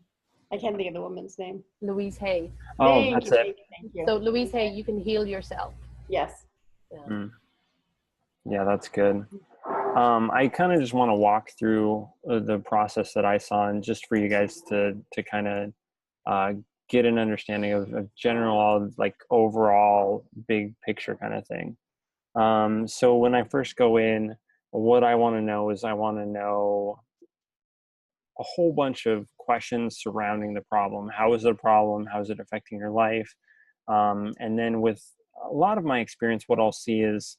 I can't think of the woman's name. Louise Hay. Oh, that's it. Thank you. So Louise Hay, you can heal yourself. Yes. Yeah, that's good. I kind of just want to walk through the process that I saw, and just for you guys to kind of get an understanding of general, like overall big picture kind of thing. So when I first go in, what I want to know is I want to know a whole bunch of questions surrounding the problem. How is it a problem? How is it affecting your life? And then with a lot of my experience, what I'll see is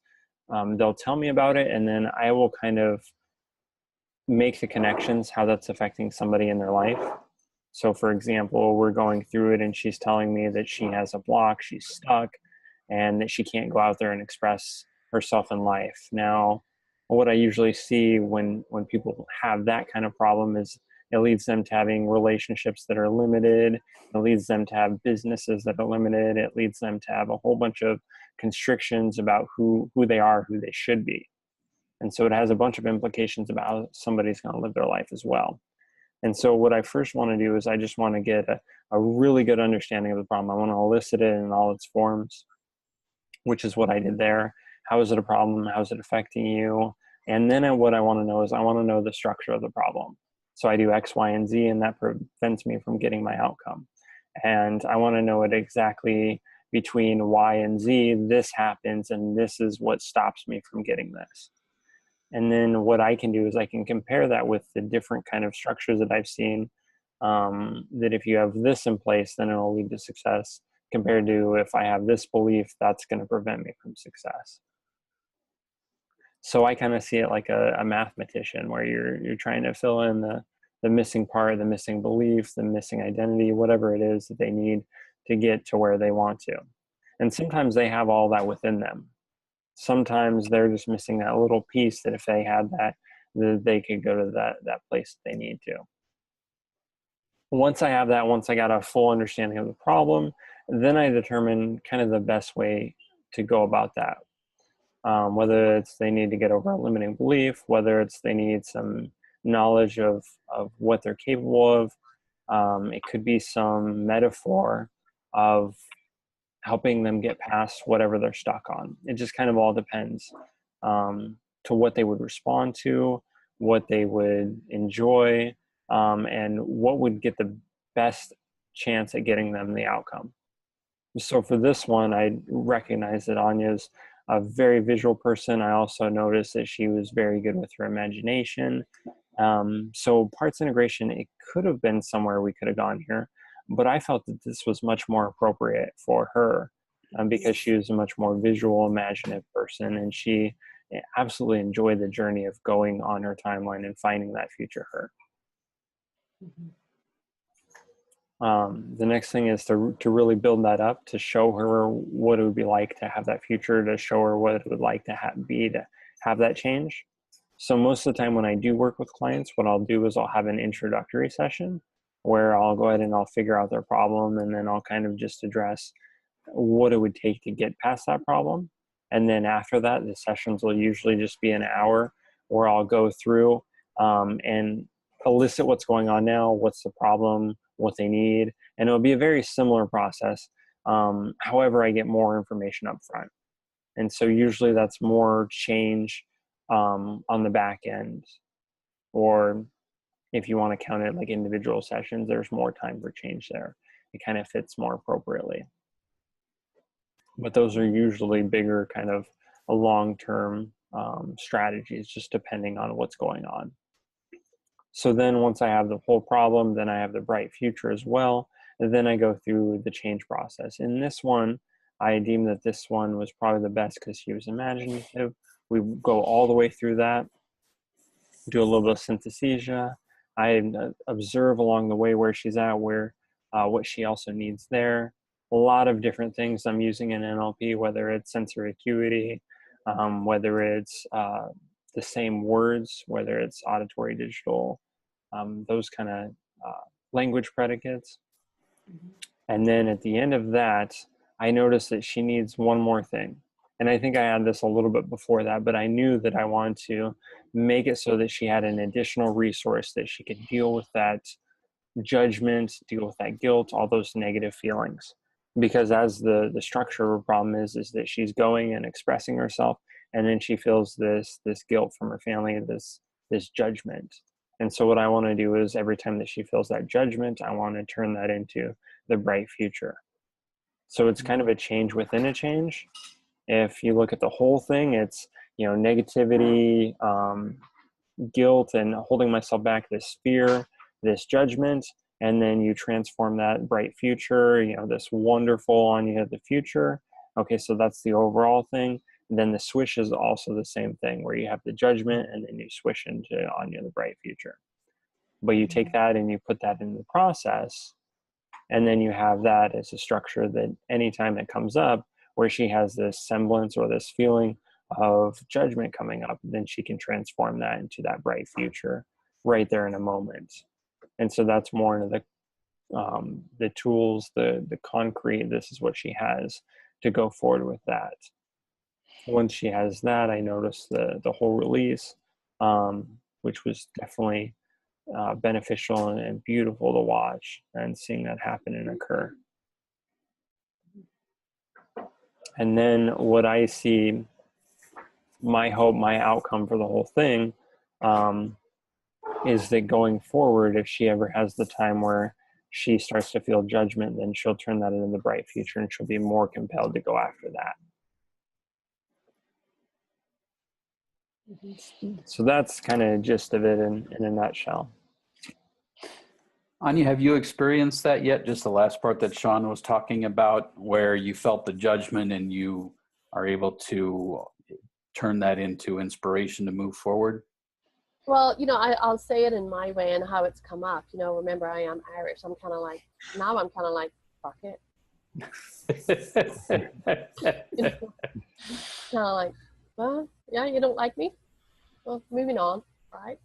they'll tell me about it, and then I will kind of make the connections, how that's affecting somebody in their life. So for example, we're going through it and she's telling me that she has a block, she's stuck, and that she can't go out there and express herself in life. Now, what I usually see when people have that kind of problem is it leads them to having relationships that are limited. It leads them to have businesses that are limited. It leads them to have a whole bunch of constrictions about who they are, who they should be. And so it has a bunch of implications about how somebody's going to live their life as well. And so what I first want to do is I just want to get a really good understanding of the problem. I want to elicit it in all its forms, which is what I did there. How is it a problem? How is it affecting you? And then what I want to know is I want to know the structure of the problem. So I do X, Y, and Z, and that prevents me from getting my outcome. And I want to know it exactly between Y and Z, this happens, and this is what stops me from getting this. And then what I can do is I can compare that with the different kind of structures that I've seen, that if you have this in place, then it'll lead to success, compared to if I have this belief, that's going to prevent me from success. So I kind of see it like a mathematician, where you're trying to fill in the missing part, the missing belief, the missing identity, whatever it is that they need to get to where they want to. And sometimes they have all that within them. Sometimes they're just missing that little piece that if they had that, they could go to that place that they need to. Once I have that, once I got a full understanding of the problem, then I determine kind of the best way to go about that. Whether it's they need to get over a limiting belief, whether it's they need some knowledge of what they're capable of. It could be some metaphor of helping them get past whatever they're stuck on. It just kind of all depends to what they would respond to, what they would enjoy, and what would get the best chance at getting them the outcome. So for this one, I recognize that Anya's a very visual person. I also noticed that she was very good with her imagination. So parts integration, it could have been somewhere we could have gone here, but I felt that this was much more appropriate for her because she was a much more visual, imaginative person, and she absolutely enjoyed the journey of going on her timeline and finding that future her. The next thing is to really build that up, to show her what it would be like to have that future, to show her what it would like to have that change. So most of the time when I do work with clients, what I'll do is I'll have an introductory session where I'll go ahead and I'll figure out their problem, and then I'll kind of just address what it would take to get past that problem. And then after that, the sessions will usually just be an hour where I'll go through and elicit what's going on now, what's the problem, what they need, and it'll be a very similar process. However, I get more information up front. And so usually that's more change on the back end, or if you want to count it like individual sessions, there's more time for change there. It kind of fits more appropriately. But those are usually bigger kind of long-term strategies, just depending on what's going on. So then once I have the whole problem, then I have the bright future as well. And then I go through the change process. In this one, I deem that this one was probably the best because she was imaginative. We go all the way through that, do a little bit of synesthesia. I observe along the way where she's at, what she also needs there. A lot of different things I'm using in NLP, whether it's sensory acuity, whether it's the same words, whether it's auditory, digital, those kind of language predicates. And then at the end of that, I noticed that she needs one more thing. And I think I had this a little bit before that, but I knew that I wanted to make it so that she had an additional resource that she could deal with that judgment, deal with that guilt, all those negative feelings. Because as the structure of her problem is that she's going and expressing herself, and then she feels this guilt from her family, this judgment. And so what I want to do is every time that she feels that judgment, I want to turn that into the bright future. So it's kind of a change within a change. If you look at the whole thing, it's, negativity, guilt, and holding myself back, this fear, this judgment, and then you transform that bright future, this wonderful Anya of the future. Okay, so that's the overall thing. And then the swish is also the same thing, where you have the judgment and then you swish into Anya the bright future. But you take that and you put that in the process, and then you have that as a structure that anytime it comes up where she has this semblance or this feeling of judgment coming up, then she can transform that into that bright future right there in a moment. And so that's more into the tools, the concrete. This is what she has to go forward with that. Once she has that, I noticed the whole release, which was definitely beneficial and beautiful to watch, and seeing that happen and occur. And then what I see, my hope, my outcome for the whole thing, is that going forward, if she ever has the time where she starts to feel judgment, then she'll turn that into the bright future, and she'll be more compelled to go after that. So that's kind of gist of it in a nutshell. Anya, have you experienced that yet? Just the last part that Shawn was talking about, where you felt the judgment and you are able to turn that into inspiration to move forward? Well, I'll say it in my way and how it's come up. Remember, I am Irish. I'm kind of like, fuck it. Kind of like, well, yeah, you don't like me? Well, moving on, right?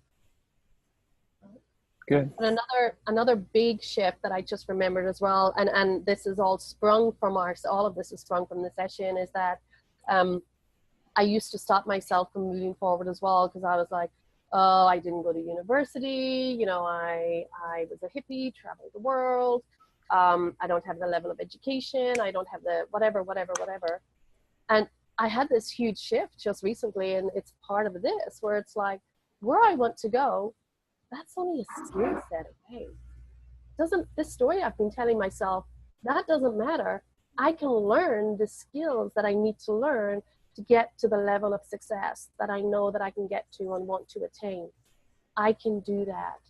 Good. And another big shift that I just remembered as well, and this is all sprung from all of this is sprung from the session, is that I used to stop myself from moving forward as well, because I was like, oh, I didn't go to university, I was a hippie, traveled the world, I don't have the level of education, I don't have the whatever. And I had this huge shift just recently, and it's part of this, where it's like, where I want to go, that's only a skill set away. this story I've been telling myself, that doesn't matter. I can learn the skills that I need to learn to get to the level of success that I know that I can get to and want to attain. I can do that.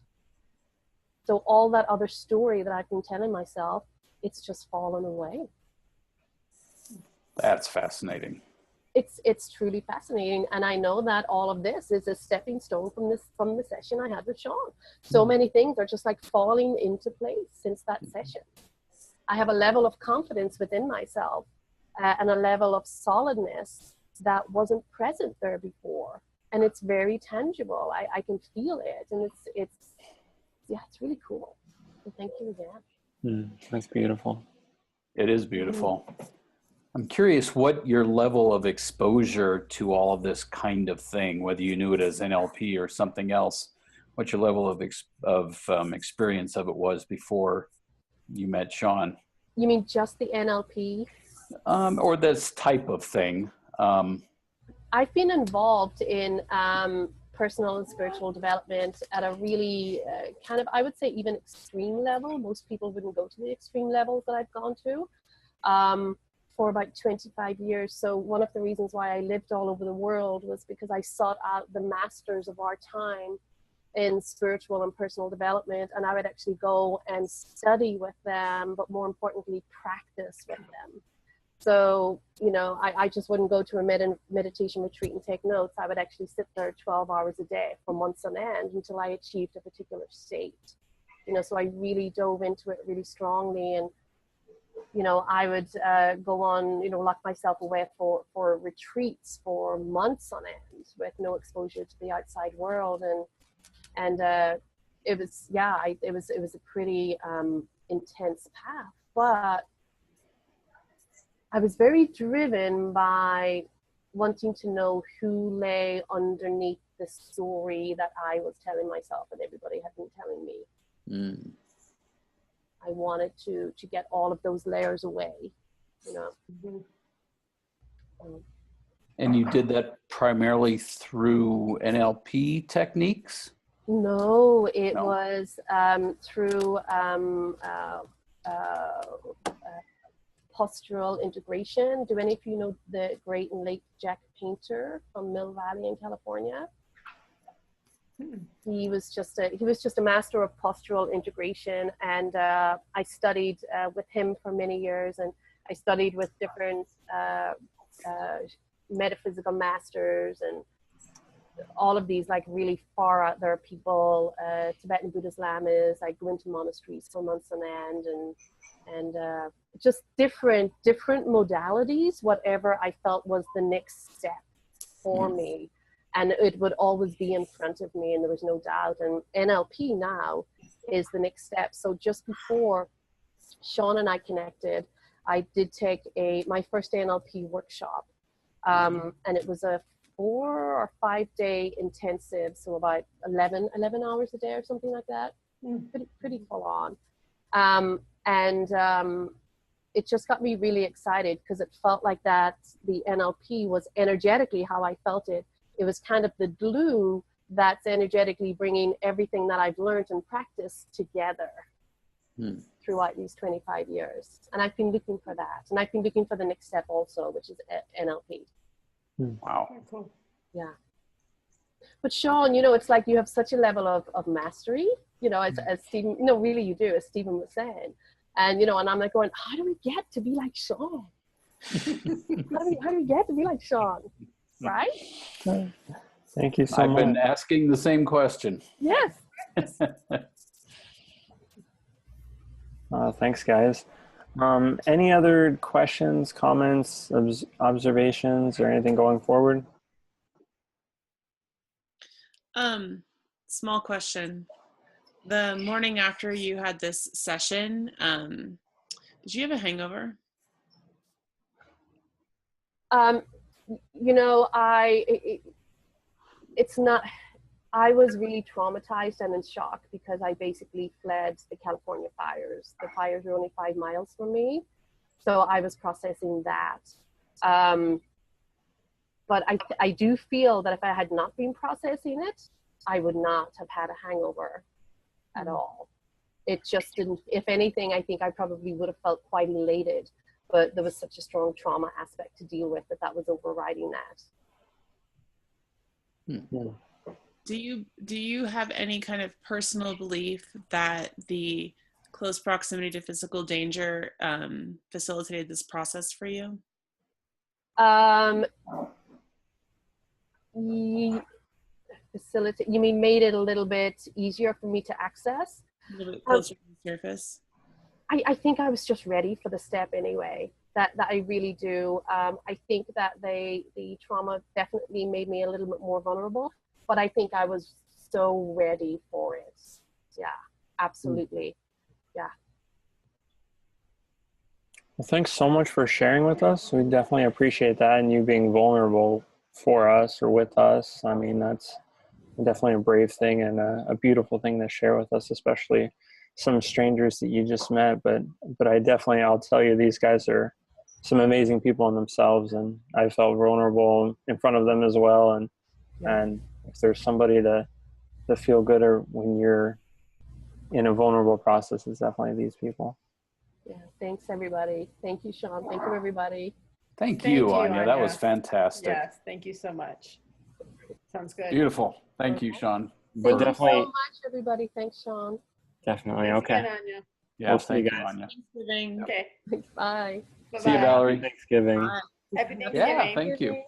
So all that other story that I've been telling myself, it's just fallen away. That's fascinating. It's truly fascinating, and I know that all of this is a stepping stone from the session I had with Shawn. So many things are just like falling into place since that session. I have a level of confidence within myself and a level of solidness that wasn't present there before, and it's very tangible. I can feel it, and it's really cool. So thank you again. That's beautiful. It is beautiful. I'm curious what your level of exposure to all of this kind of thing, whether you knew it as NLP or something else, what your level of experience of it was before you met Shawn. You mean just the NLP? Or this type of thing. I've been involved in personal and spiritual development at a really kind of, I would say, even extreme level. Most people wouldn't go to the extreme levels that I've gone to. For about 25 years. So one of the reasons why I lived all over the world was because I sought out the masters of our time in spiritual and personal development, and I would actually go and study with them, but more importantly, practice with them. So, you know, I just wouldn't go to a meditation retreat and take notes. I would actually sit there 12 hours a day for months on end until I achieved a particular state. You know, so I really dove into it really strongly, and you know, I would go on, you know, lock myself away for retreats for months on end with no exposure to the outside world, and it was it was a pretty intense path, but I was very driven by wanting to know who lay underneath the story that I was telling myself and everybody had been telling me. I wanted to get all of those layers away, you know. And you did that primarily through NLP techniques? No, it was through postural integration. Do any of you know the great and late Jack Painter from Mill Valley in California? He was just a master of postural integration, and I studied with him for many years, and I studied with different metaphysical masters and all of these like really far out there people, Tibetan Buddhist lamas. I go into monasteries for months on end, and just different modalities, whatever I felt was the next step for me. And it would always be in front of me, and there was no doubt. And NLP now is the next step. So just before Shawn and I connected, I did take my first NLP workshop. And it was a 4 or 5 day intensive, so about 11 hours a day or something like that. Pretty full on. It just got me really excited because it felt like that the NLP was energetically how I felt it. It was kind of the glue that's energetically bringing everything that I've learned and practiced together throughout these 25 years. And I've been looking for that. And I've been looking for the next step also, which is NLP. Wow. Very cool. Yeah. But Shawn, you know, it's like you have such a level of mastery, you know, as Stephen, you know, really you do, as Stephen was saying. And, you know, and I'm like going, how do we get to be like Shawn? how do we get to be like Shawn? Right? Thank you so much. I've been asking the same question. Yes. Thanks, guys. Any other questions, comments, observations, or anything going forward? Small question. The morning after you had this session, did you have a hangover? You know, it's not, I was really traumatized and in shock because I basically fled the California fires. The fires were only 5 miles from me. So I was processing that. But I do feel that if I had not been processing it, I would not have had a hangover at all. it just didn't, if anything, I think I probably would have felt quite elated, but there was such a strong trauma aspect to deal with that was overriding that. Do you have any kind of personal belief that the close proximity to physical danger facilitated this process for you? Facilitate, you mean made it a little bit easier for me to access? A little bit closer to the surface? I think I was just ready for the step anyway. That I really do. I think that the trauma definitely made me a little bit more vulnerable, but I think I was so ready for it. Yeah, absolutely. Yeah. Well, thanks so much for sharing with us. We definitely appreciate that, and you being vulnerable for us or with us. I mean, that's definitely a brave thing and a beautiful thing to share with us, especially some strangers that you just met. But I'll tell you, these guys are some amazing people in themselves, and I felt vulnerable in front of them as well. And if there's somebody to feel good or when you're in a vulnerable process, it's definitely these people. Yeah. Thanks, everybody. Thank you, Shawn. Thank you, everybody. Thank you, Anya. That was fantastic. Yes, thank you so much. Sounds good. Beautiful. Thank you, Shawn. Thank you definitely so much, everybody. Thanks, Shawn. Definitely. Thanks Okay. again, Anya. Yeah, We'll see you thank you, guys. Anya. Thanksgiving. Okay. Bye. See you, Bye-bye. Valerie. Thanksgiving. Bye. Happy Thanksgiving. Yeah, thank you.